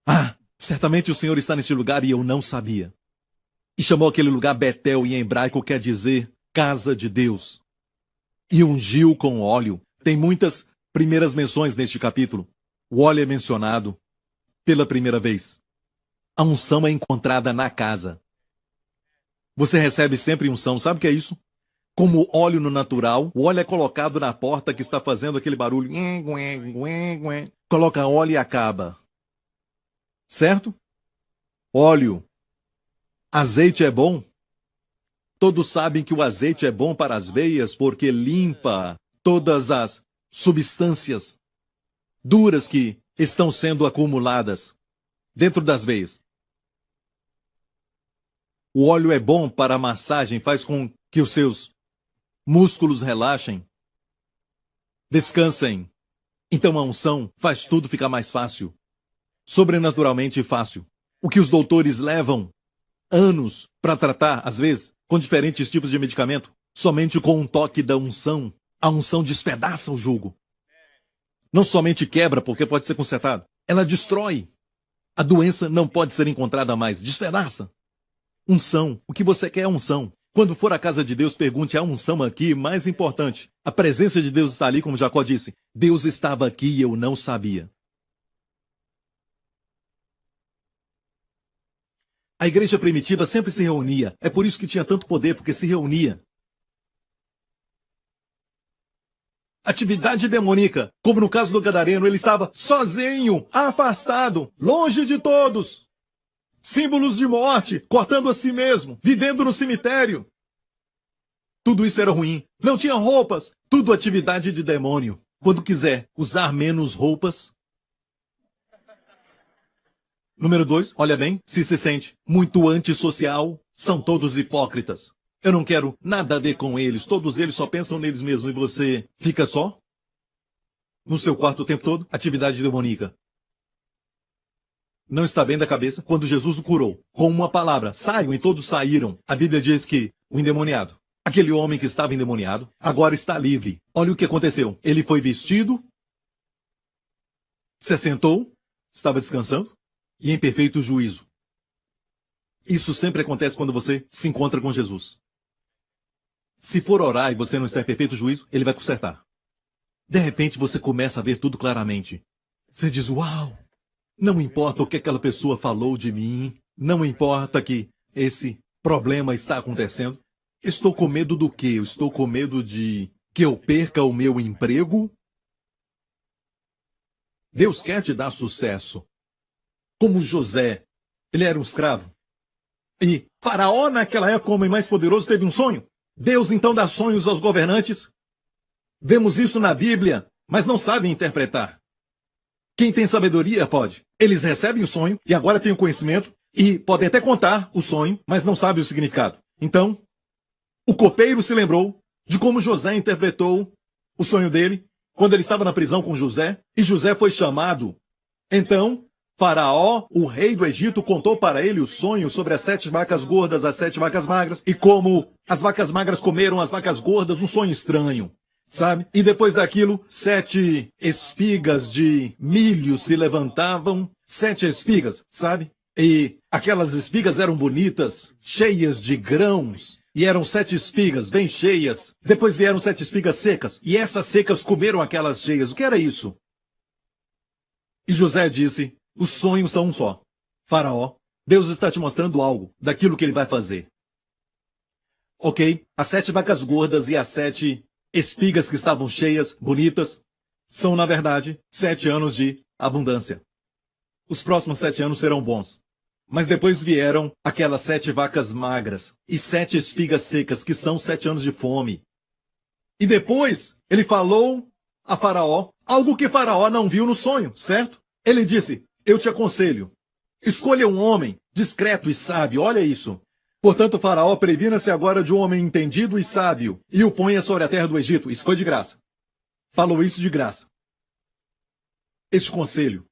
"Ah, certamente o Senhor está neste lugar e eu não sabia." E chamou aquele lugar Betel, e em hebraico quer dizer casa de Deus. E ungiu com óleo. Tem muitas primeiras menções neste capítulo. O óleo é mencionado pela primeira vez. A unção é encontrada na casa. Você recebe sempre unção, sabe o que é isso? Como óleo no natural, o óleo é colocado na porta que está fazendo aquele barulho. Coloca óleo e acaba. Certo? Óleo. Azeite é bom? Todos sabem que o azeite é bom para as veias porque limpa todas as substâncias duras que estão sendo acumuladas dentro das veias. O óleo é bom para a massagem, faz com que os seus músculos relaxem, descansem. Então a unção faz tudo ficar mais fácil, sobrenaturalmente fácil. O que os doutores levam anos para tratar, às vezes, com diferentes tipos de medicamento, somente com um toque da unção, a unção despedaça o jugo. Não somente quebra, porque pode ser consertado, ela destrói. A doença não pode ser encontrada mais, despedaça. Unção, o que você quer é unção. Quando for à casa de Deus, pergunte a unção aqui, mais importante. A presença de Deus está ali, como Jacó disse. Deus estava aqui e eu não sabia. A igreja primitiva sempre se reunia. É por isso que tinha tanto poder, porque se reunia. Atividade demoníaca. Como no caso do gadareno, ele estava sozinho, afastado, longe de todos. Símbolos de morte, cortando a si mesmo, vivendo no cemitério. Tudo isso era ruim. Não tinha roupas. Tudo atividade de demônio. Quando quiser usar menos roupas. Número 2, olha bem, se sente muito antissocial, são todos hipócritas. Eu não quero nada a ver com eles, todos eles só pensam neles mesmos e você fica só? No seu quarto o tempo todo? Atividade demoníaca. Não está bem da cabeça? Quando Jesus o curou, com uma palavra, saiam, e todos saíram. A Bíblia diz que o endemoniado, aquele homem que estava endemoniado, agora está livre. Olha o que aconteceu. Ele foi vestido, se assentou, estava descansando, e em perfeito juízo. Isso sempre acontece quando você se encontra com Jesus. Se for orar e você não está em perfeito juízo, ele vai consertar. De repente você começa a ver tudo claramente. Você diz, uau, não importa o que aquela pessoa falou de mim, não importa que esse problema está acontecendo. Estou com medo do quê? Eu estou com medo de que eu perca o meu emprego? Deus quer te dar sucesso. Como José, ele era um escravo. E Faraó, naquela época, o homem mais poderoso, teve um sonho. Deus então dá sonhos aos governantes. Vemos isso na Bíblia, mas não sabem interpretar. Quem tem sabedoria pode. Eles recebem o sonho e agora têm o conhecimento e podem até contar o sonho, mas não sabem o significado. Então, o copeiro se lembrou de como José interpretou o sonho dele quando ele estava na prisão com José, e José foi chamado. Então, Faraó, o rei do Egito, contou para ele o sonho sobre as 7 vacas gordas, as 7 vacas magras, e como as vacas magras comeram as vacas gordas, um sonho estranho, sabe? E depois daquilo, 7 espigas de milho se levantavam, 7 espigas, sabe? E aquelas espigas eram bonitas, cheias de grãos, e eram 7 espigas bem cheias. Depois vieram 7 espigas secas, e essas secas comeram aquelas cheias. O que era isso? E José disse, os sonhos são um só. Faraó, Deus está te mostrando algo daquilo que ele vai fazer. Ok, as 7 vacas gordas e as 7 espigas que estavam cheias, bonitas, são, na verdade, 7 anos de abundância. Os próximos 7 anos serão bons. Mas depois vieram aquelas 7 vacas magras e 7 espigas secas, que são 7 anos de fome. E depois ele falou a Faraó algo que Faraó não viu no sonho, certo? Ele disse, eu te aconselho, escolha um homem discreto e sábio, olha isso. Portanto, Faraó, previna-se agora de um homem entendido e sábio, e o ponha sobre a terra do Egito. Isso foi de graça. Falou isso de graça. Este conselho.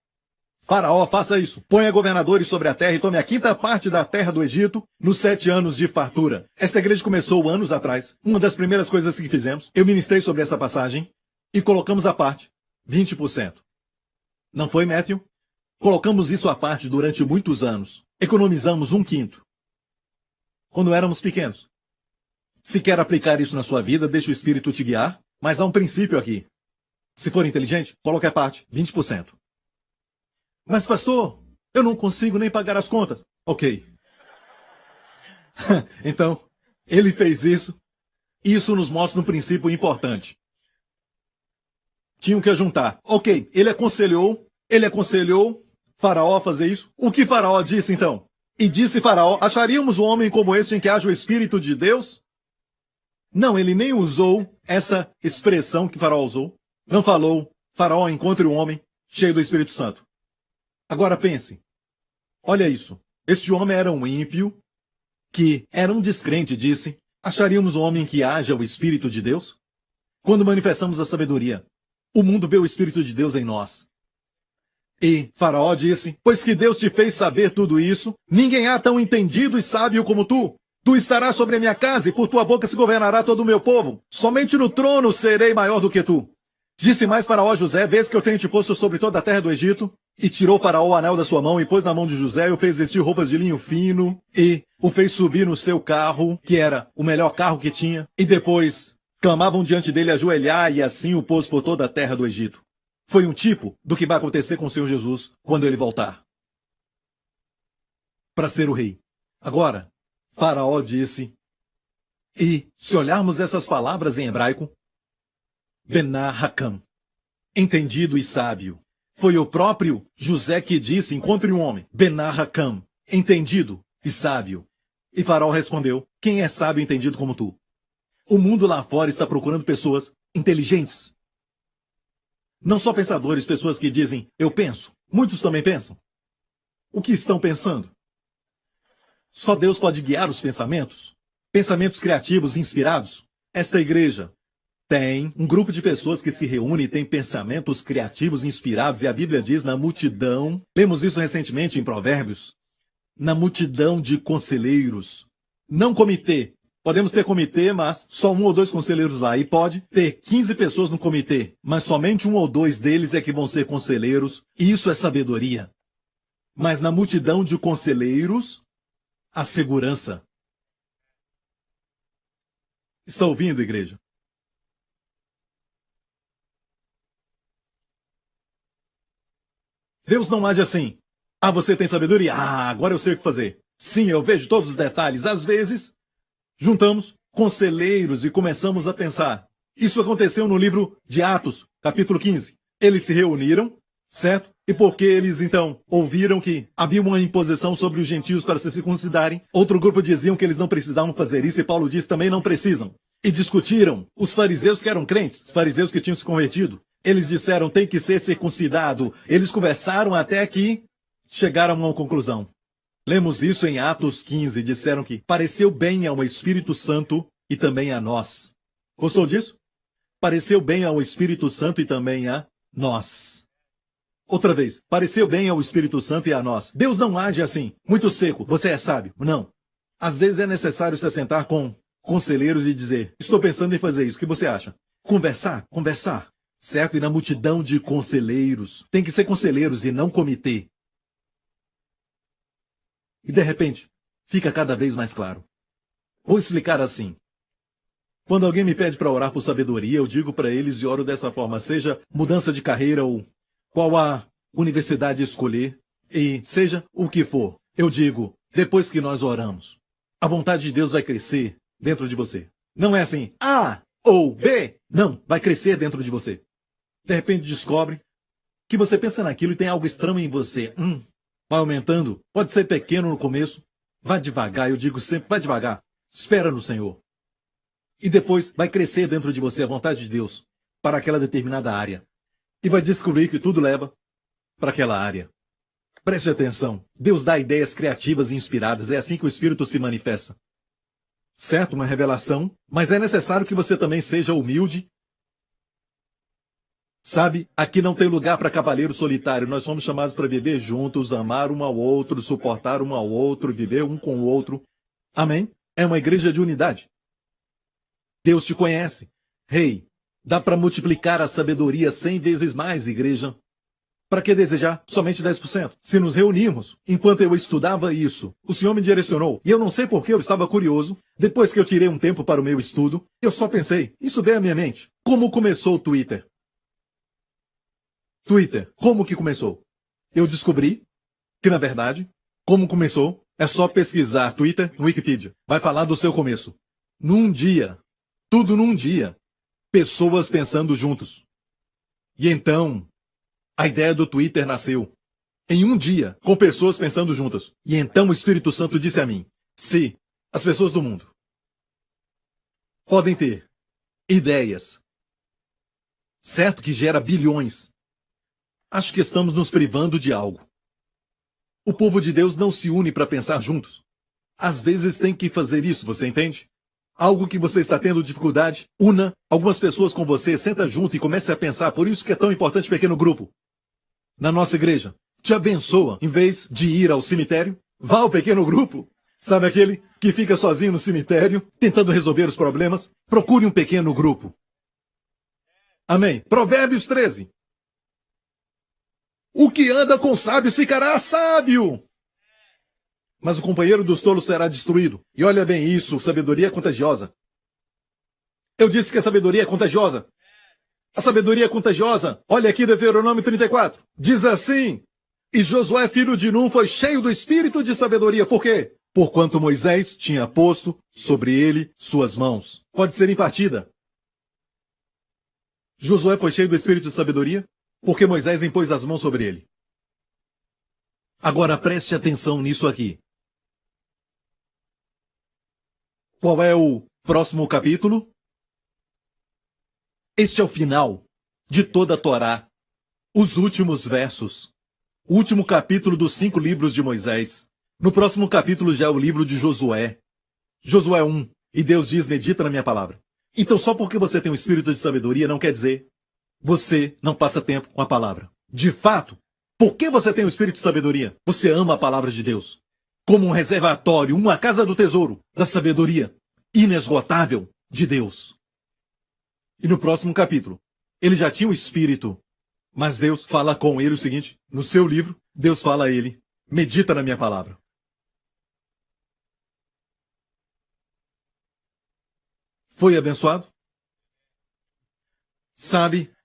Faraó, faça isso. Ponha governadores sobre a terra e tome a quinta parte da terra do Egito nos 7 anos de fartura. Esta igreja começou anos atrás. Uma das primeiras coisas que fizemos, eu ministrei sobre essa passagem e colocamos à parte 20%. Não foi, Matthew? Colocamos isso à parte durante muitos anos. Economizamos 1/5. Quando éramos pequenos. Se quer aplicar isso na sua vida, deixe o Espírito te guiar, mas há um princípio aqui. Se for inteligente, coloque à parte 20%. Mas, pastor, eu não consigo nem pagar as contas. Ok. Então, ele fez isso. Isso nos mostra um princípio importante. Tinham que juntar. Ok, ele aconselhou Faraó a fazer isso. O que Faraó disse então? E disse Faraó, acharíamos um homem como este em que haja o Espírito de Deus? Não, ele nem usou essa expressão que Faraó usou. Não falou, Faraó, encontre um homem cheio do Espírito Santo. Agora pense. Olha isso. Este homem era um ímpio, que era um descrente, disse, acharíamos um homem em que haja o Espírito de Deus? Quando manifestamos a sabedoria, o mundo vê o Espírito de Deus em nós. E Faraó disse, pois que Deus te fez saber tudo isso, ninguém há tão entendido e sábio como tu. Tu estarás sobre a minha casa e por tua boca se governará todo o meu povo. Somente no trono serei maior do que tu. Disse mais Faraó a José, vês que eu tenho te posto sobre toda a terra do Egito? E tirou Faraó o anel da sua mão e pôs na mão de José e o fez vestir roupas de linho fino e o fez subir no seu carro, que era o melhor carro que tinha. E depois clamavam diante dele ajoelhar e assim o pôs por toda a terra do Egito. Foi um tipo do que vai acontecer com o Senhor Jesus quando ele voltar. Para ser o rei. Agora, Faraó disse, e se olharmos essas palavras em hebraico, Bená Hakam, entendido e sábio. Foi o próprio José que disse, encontre um homem, Bená Hakam, entendido e sábio. E Faraó respondeu, quem é sábio e entendido como tu? O mundo lá fora está procurando pessoas inteligentes. Não só pensadores, pessoas que dizem, eu penso. Muitos também pensam. O que estão pensando? Só Deus pode guiar os pensamentos? Pensamentos criativos, inspirados? Esta igreja tem um grupo de pessoas que se reúne e tem pensamentos criativos, inspirados, e a Bíblia diz na multidão, lemos isso recentemente em Provérbios, na multidão de conselheiros. Não comitê. Podemos ter comitê, mas só 1 ou 2 conselheiros lá. E pode ter 15 pessoas no comitê, mas somente 1 ou 2 deles é que vão ser conselheiros. E isso é sabedoria. Mas na multidão de conselheiros, a segurança. Está ouvindo, igreja? Deus não age assim. Ah, você tem sabedoria? Ah, agora eu sei o que fazer. Sim, eu vejo todos os detalhes. Às vezes, juntamos conselheiros e começamos a pensar. Isso aconteceu no livro de Atos, capítulo 15. Eles se reuniram, certo? E porque eles, então, ouviram que havia uma imposição sobre os gentios para se circuncidarem, outro grupo diziam que eles não precisavam fazer isso e Paulo disse também não precisam. E discutiram os fariseus que eram crentes, os fariseus que tinham se convertido. Eles disseram, tem que ser circuncidado. Eles conversaram até que chegaram a uma conclusão. Lemos isso em Atos 15, disseram que pareceu bem ao Espírito Santo e também a nós. Gostou disso? Pareceu bem ao Espírito Santo e também a nós. Outra vez, pareceu bem ao Espírito Santo e a nós. Deus não age assim, muito seco, você é sábio. Não. Às vezes é necessário se assentar com conselheiros e dizer, estou pensando em fazer isso, o que você acha? Conversar. Certo? E na multidão de conselheiros. Tem que ser conselheiros e não comitê. E de repente, fica cada vez mais claro. Vou explicar assim. Quando alguém me pede para orar por sabedoria, eu digo para eles e oro dessa forma, seja mudança de carreira ou qual a universidade escolher, e seja o que for. Eu digo, depois que nós oramos, a vontade de Deus vai crescer dentro de você. Não é assim, A ou B. Não, vai crescer dentro de você. De repente descobre que você pensa naquilo e tem algo estranho em você. Vai aumentando, pode ser pequeno no começo, vai devagar, eu digo sempre, vai devagar, espera no Senhor. E depois vai crescer dentro de você a vontade de Deus para aquela determinada área. E vai descobrir que tudo leva para aquela área. Preste atenção. Deus dá ideias criativas e inspiradas. É assim que o Espírito se manifesta. Certo, uma revelação, mas é necessário que você também seja humilde. Sabe, aqui não tem lugar para cavaleiro solitário. Nós fomos chamados para viver juntos, amar um ao outro, suportar um ao outro, viver um com o outro. Amém? É uma igreja de unidade. Deus te conhece. Rei, dá para multiplicar a sabedoria 100 vezes mais, igreja. Para que desejar somente 10%? Se nos reunirmos, enquanto eu estudava isso, o Senhor me direcionou, e eu não sei por que eu estava curioso, depois que eu tirei um tempo para o meu estudo, eu só pensei, isso veio à minha mente. Como começou o Twitter? Como que começou? Eu descobri que, na verdade, como começou, é só pesquisar Twitter no Wikipedia. Vai falar do seu começo. Num dia. Tudo num dia. Pessoas pensando juntos. E então, a ideia do Twitter nasceu. Em um dia, com pessoas pensando juntas. E então o Espírito Santo disse a mim, se as pessoas do mundo podem ter ideias, certo que gera bilhões, acho que estamos nos privando de algo. O povo de Deus não se une para pensar juntos. Às vezes tem que fazer isso, você entende? Algo que você está tendo dificuldade, una algumas pessoas com você, senta junto e comece a pensar. Por isso que é tão importante o pequeno grupo. Na nossa igreja, te abençoa. Em vez de ir ao cemitério, vá ao pequeno grupo. Sabe aquele que fica sozinho no cemitério, tentando resolver os problemas? Procure um pequeno grupo. Amém. Provérbios 13. O que anda com sábios ficará sábio, mas o companheiro dos tolos será destruído. E olha bem isso, sabedoria é contagiosa. Eu disse que a sabedoria é contagiosa. A sabedoria é contagiosa. Olha aqui Deuteronômio 34. Diz assim, e Josué, filho de Num, foi cheio do espírito de sabedoria. Por quê? Porquanto Moisés tinha posto sobre ele suas mãos. Pode ser em partida. Josué foi cheio do espírito de sabedoria porque Moisés impôs as mãos sobre ele. Agora preste atenção nisso aqui. Qual é o próximo capítulo? Este é o final de toda a Torá. Os últimos versos. O último capítulo dos 5 livros de Moisés. No próximo capítulo já é o livro de Josué. Josué 1. E Deus diz, medita na minha palavra. Então só porque você tem um espírito de sabedoria não quer dizer você não passa tempo com a palavra. De fato, por que você tem o espírito de sabedoria? Você ama a palavra de Deus. Como um reservatório, uma casa do tesouro da sabedoria inesgotável de Deus. E no próximo capítulo, ele já tinha o espírito, mas Deus fala com ele o seguinte, no seu livro, Deus fala a ele, medita na minha palavra. Foi abençoado?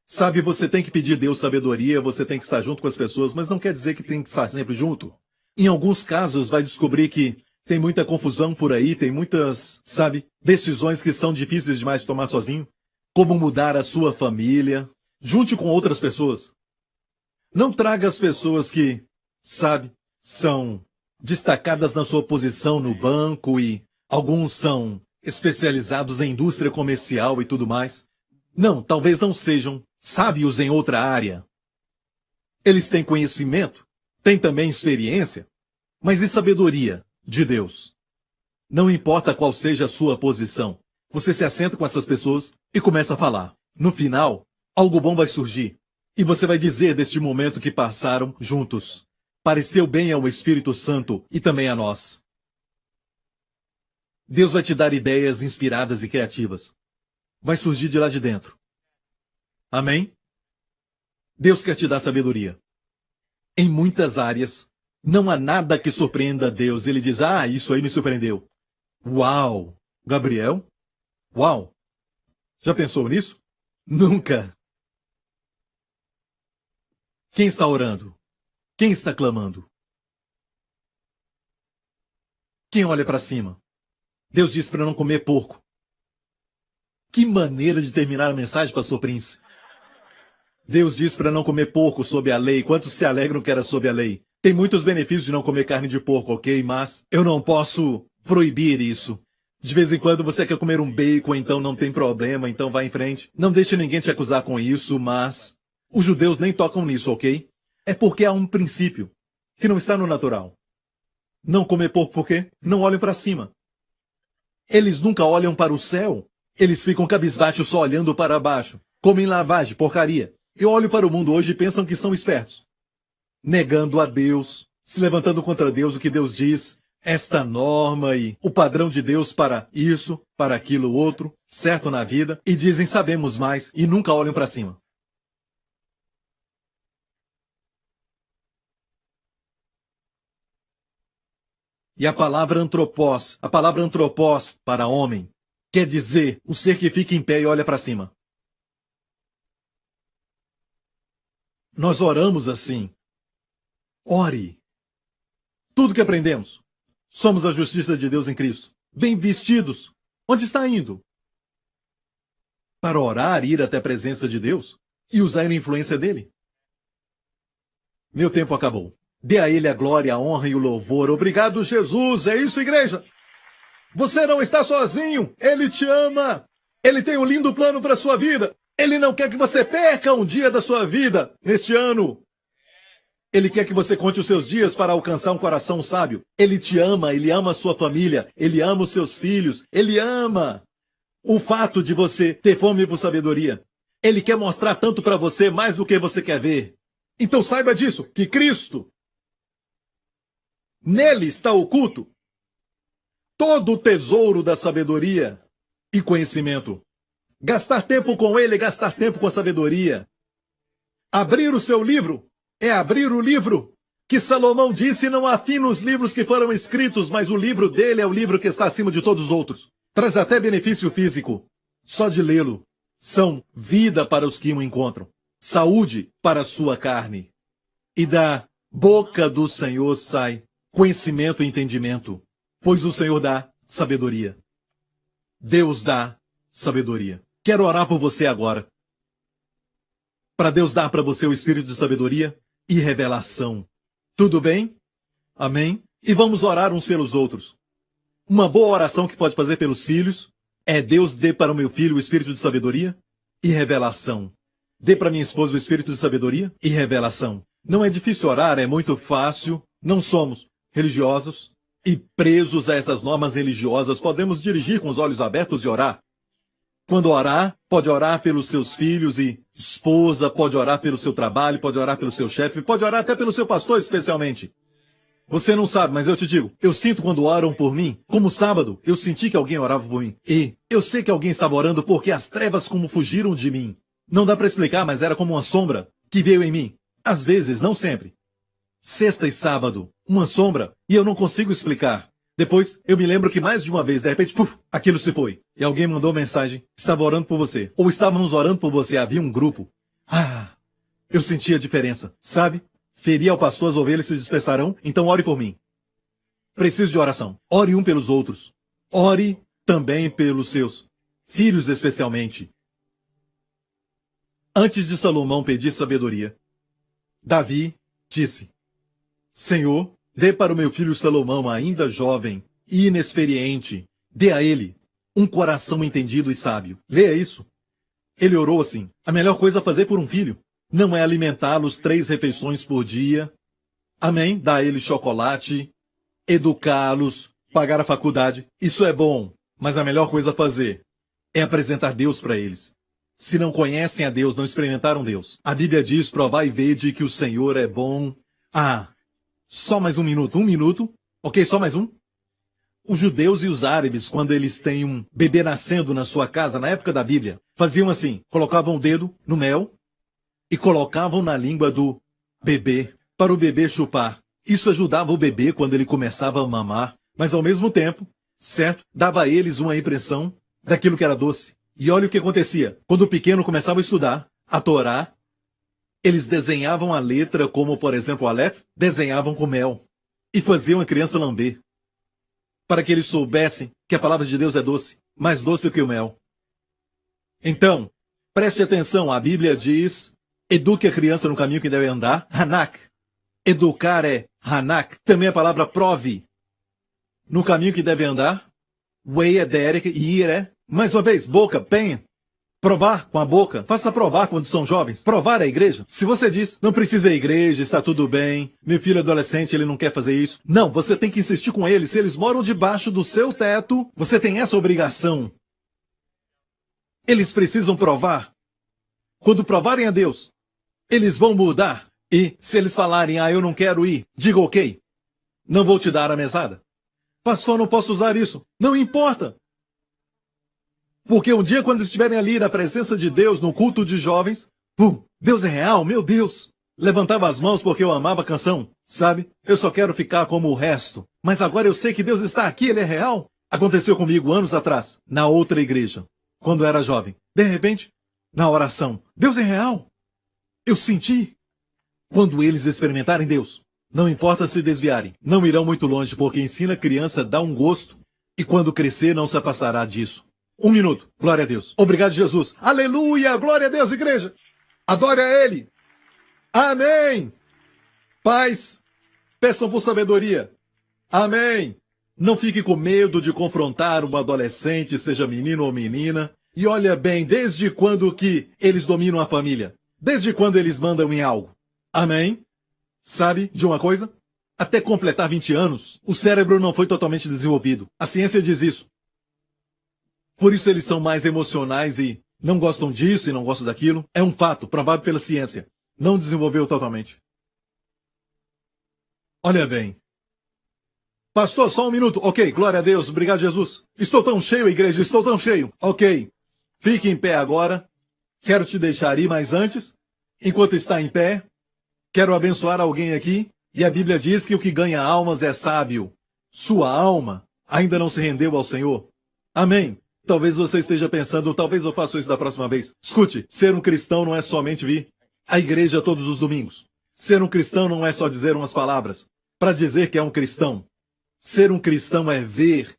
Sabe, você tem que pedir a Deus sabedoria, você tem que estar junto com as pessoas, mas não quer dizer que tem que estar sempre junto. Em alguns casos, vai descobrir que tem muita confusão por aí, tem muitas, decisões que são difíceis demais de tomar sozinho. Como mudar a sua família. Junte com outras pessoas. Não traga as pessoas que, são destacadas na sua posição no banco e alguns são especializados em indústria comercial e tudo mais. Não, talvez não sejam sábios em outra área. Eles têm conhecimento, têm também experiência, mas e sabedoria de Deus? Não importa qual seja a sua posição, você se assenta com essas pessoas e começa a falar. No final, algo bom vai surgir. E você vai dizer deste momento que passaram juntos. Pareceu bem ao Espírito Santo e também a nós. Deus vai te dar ideias inspiradas e criativas. Vai surgir de lá de dentro. Amém? Deus quer te dar sabedoria. Em muitas áreas, não há nada que surpreenda a Deus. Ele diz, isso aí me surpreendeu. Uau! Gabriel? Uau! Já pensou nisso? Nunca! Quem está orando? Quem está clamando? Quem olha para cima? Deus disse para não comer porco. Que maneira de terminar a mensagem, pastor Prince. Deus disse para não comer porco sob a lei. Quantos se alegram que era sob a lei? Tem muitos benefícios de não comer carne de porco, ok? Mas eu não posso proibir isso. De vez em quando você quer comer um bacon, então não tem problema, então vá em frente. Não deixe ninguém te acusar com isso, mas os judeus nem tocam nisso, ok? É porque há um princípio que não está no natural. Não comer porco por quê? Não olham para cima. Eles nunca olham para o céu. Eles ficam cabisbaixos só olhando para baixo. Comem lavagem, porcaria. Eu olho para o mundo hoje e pensam que são espertos. Negando a Deus, se levantando contra Deus, o que Deus diz, esta norma e o padrão de Deus para isso, para aquilo outro, certo na vida, e dizem sabemos mais e nunca olham para cima. E a palavra antropós para homem, quer dizer o ser que fica em pé e olha para cima. Nós oramos assim. Ore. Tudo que aprendemos. Somos a justiça de Deus em Cristo. Bem vestidos. Onde está indo? Para orar e ir até a presença de Deus? E usar a influência dele? Meu tempo acabou. Dê a ele a glória, a honra e o louvor. Obrigado, Jesus. É isso, igreja. Você não está sozinho. Ele te ama. Ele tem um lindo plano para a sua vida. Ele não quer que você perca um dia da sua vida neste ano. Ele quer que você conte os seus dias para alcançar um coração sábio. Ele te ama, ele ama a sua família, ele ama os seus filhos, ele ama o fato de você ter fome por sabedoria. Ele quer mostrar tanto para você mais do que você quer ver. Então saiba disso, que Cristo, nele está oculto todo o tesouro da sabedoria e conhecimento. Gastar tempo com ele é gastar tempo com a sabedoria. Abrir o seu livro é abrir o livro que Salomão disse: não há fim nos livros que foram escritos, mas o livro dele é o livro que está acima de todos os outros. Traz até benefício físico. Só de lê-lo. São vida para os que o encontram. Saúde para a sua carne. E da boca do Senhor sai conhecimento e entendimento, pois o Senhor dá sabedoria. Deus dá sabedoria. Quero orar por você agora. Para Deus dar para você o espírito de sabedoria e revelação. Tudo bem? Amém? E vamos orar uns pelos outros. Uma boa oração que pode fazer pelos filhos é: Deus dê para o meu filho o espírito de sabedoria e revelação. Dê para minha esposa o espírito de sabedoria e revelação. Não é difícil orar, é muito fácil. Não somos religiosos e presos a essas normas religiosas. Podemos dirigir com os olhos abertos e orar. Quando orar, pode orar pelos seus filhos e esposa, pode orar pelo seu trabalho, pode orar pelo seu chefe, pode orar até pelo seu pastor especialmente. Você não sabe, mas eu te digo, eu sinto quando oram por mim, como sábado, eu senti que alguém orava por mim. E eu sei que alguém estava orando porque as trevas como fugiram de mim. Não dá para explicar, mas era como uma sombra que veio em mim. Às vezes, não sempre. Sexta e sábado, uma sombra, e eu não consigo explicar. Depois, eu me lembro que mais de uma vez, de repente, puf, aquilo se foi. E alguém mandou mensagem, estava orando por você. Ou estávamos orando por você, havia um grupo. Ah, eu senti a diferença, sabe? Feri ao pastor, as ovelhas se dispersarão, então ore por mim. Preciso de oração. Ore um pelos outros. Ore também pelos seus filhos especialmente. Antes de Salomão pedir sabedoria, Davi disse: Senhor, dê para o meu filho Salomão, ainda jovem e inexperiente, dê a ele um coração entendido e sábio. Leia isso. Ele orou assim: a melhor coisa a fazer por um filho não é alimentá-los 3 refeições por dia. Amém? Dar a eles chocolate, educá-los, pagar a faculdade. Isso é bom, mas a melhor coisa a fazer é apresentar Deus para eles. Se não conhecem a Deus, não experimentaram Deus. A Bíblia diz: provai e vede que o Senhor é bom. Ah, só mais um minuto. Ok, só mais um. Os judeus e os árabes, quando eles têm um bebê nascendo na sua casa, na época da Bíblia, faziam assim: colocavam o dedo no mel e colocavam na língua do bebê, para o bebê chupar. Isso ajudava o bebê quando ele começava a mamar, mas ao mesmo tempo, certo, dava a eles uma impressão daquilo que era doce. E olha o que acontecia. Quando o pequeno começava a estudar a Torá, eles desenhavam a letra, como por exemplo o Aleph, desenhavam com mel e faziam a criança lamber, para que eles soubessem que a palavra de Deus é doce, mais doce do que o mel. Então, preste atenção, a Bíblia diz: eduque a criança no caminho que deve andar. Hanak. Educar é Hanak. Também a palavra prove. No caminho que deve andar. Way é Derek e ir é, mais uma vez, boca, pen. Provar com a boca. Faça provar quando são jovens. Provar a igreja. Se você diz, não precisa ir à igreja, está tudo bem, meu filho adolescente, ele não quer fazer isso. Não, você tem que insistir com eles. Se eles moram debaixo do seu teto, você tem essa obrigação. Eles precisam provar. Quando provarem a Deus, eles vão mudar. E se eles falarem, eu não quero ir, diga ok. Não vou te dar a mesada. Pastor, não posso usar isso. Não importa. Porque um dia, quando estiverem ali na presença de Deus, no culto de jovens, Deus é real, meu Deus. Levantava as mãos porque eu amava a canção, sabe? Eu só quero ficar como o resto. Mas agora eu sei que Deus está aqui, Ele é real. Aconteceu comigo anos atrás, na outra igreja, quando eu era jovem. De repente, na oração, Deus é real. Eu senti. Quando eles experimentarem Deus, não importa se desviarem, não irão muito longe, porque ensina a criança, dá um gosto, e quando crescer não se afastará disso. 1 minuto. Glória a Deus. Obrigado, Jesus. Aleluia. Glória a Deus, igreja. Adore a Ele. Amém. Pais, peçam por sabedoria. Amém. Não fique com medo de confrontar um adolescente, seja menino ou menina. E olha bem, desde quando que eles dominam a família? Desde quando eles mandam em algo? Amém. Sabe de uma coisa? Até completar 20 anos, o cérebro não foi totalmente desenvolvido. A ciência diz isso. Por isso eles são mais emocionais e não gostam disso e não gostam daquilo. É um fato, provado pela ciência. Não desenvolveu totalmente. Olha bem. Pastor, só 1 minuto. Ok, glória a Deus, obrigado, Jesus. Estou tão cheio, igreja, estou tão cheio. Ok, fique em pé agora. Quero te deixar ir, mas antes, enquanto está em pé, quero abençoar alguém aqui. E a Bíblia diz que o que ganha almas é sábio. Sua alma ainda não se rendeu ao Senhor. Amém. Talvez você esteja pensando, talvez eu faça isso da próxima vez. Escute, ser um cristão não é somente vir à igreja todos os domingos. Ser um cristão não é só dizer umas palavras para dizer que é um cristão. Ser um cristão é ver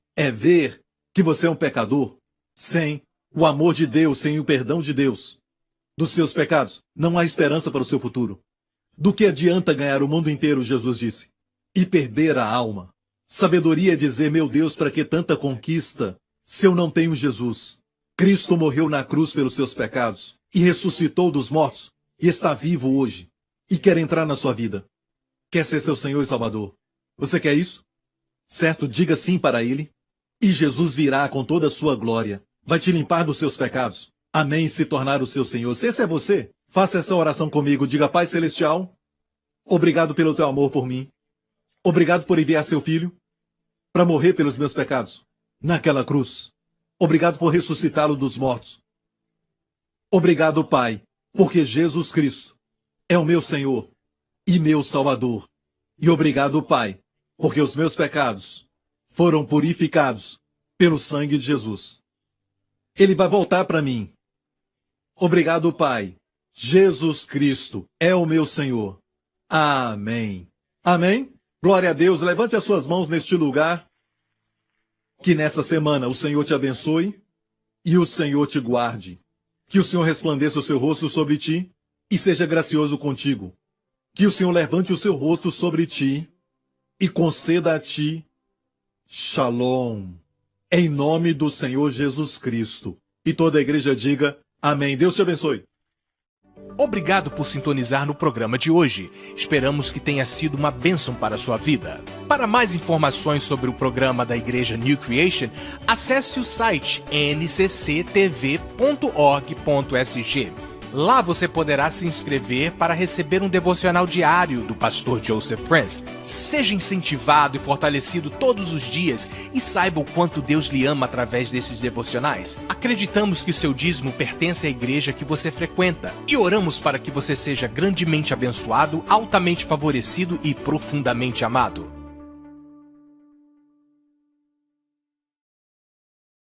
que você é um pecador. Sem o amor de Deus, sem o perdão de Deus dos seus pecados, não há esperança para o seu futuro. Do que adianta ganhar o mundo inteiro, Jesus disse, e perder a alma? Sabedoria é dizer, meu Deus, para que tanta conquista se eu não tenho Jesus? Cristo morreu na cruz pelos seus pecados e ressuscitou dos mortos e está vivo hoje e quer entrar na sua vida. Quer ser seu Senhor e Salvador? Você quer isso? Certo? Diga sim para Ele e Jesus virá com toda a sua glória. Vai te limpar dos seus pecados. Amém, se tornar o seu Senhor. Se esse é você, faça essa oração comigo. Diga, Pai Celestial, obrigado pelo teu amor por mim. Obrigado por enviar seu Filho para morrer pelos meus pecados naquela cruz. Obrigado por ressuscitá-lo dos mortos. Obrigado, Pai, porque Jesus Cristo é o meu Senhor e meu Salvador. E obrigado, Pai, porque os meus pecados foram purificados pelo sangue de Jesus. Ele vai voltar para mim. Obrigado, Pai. Jesus Cristo é o meu Senhor. Amém. Amém? Glória a Deus. Levante as suas mãos neste lugar. Que nessa semana o Senhor te abençoe e o Senhor te guarde. Que o Senhor resplandeça o seu rosto sobre ti e seja gracioso contigo. Que o Senhor levante o seu rosto sobre ti e conceda a ti Shalom. Em nome do Senhor Jesus Cristo. E toda a igreja diga amém. Deus te abençoe. Obrigado por sintonizar no programa de hoje. Esperamos que tenha sido uma bênção para a sua vida. Para mais informações sobre o programa da Igreja New Creation, acesse o site ncctv.org.sg. Lá você poderá se inscrever para receber um devocional diário do pastor Joseph Prince. Seja incentivado e fortalecido todos os dias e saiba o quanto Deus lhe ama através desses devocionais. Acreditamos que o seu dízimo pertence à igreja que você frequenta e oramos para que você seja grandemente abençoado, altamente favorecido e profundamente amado.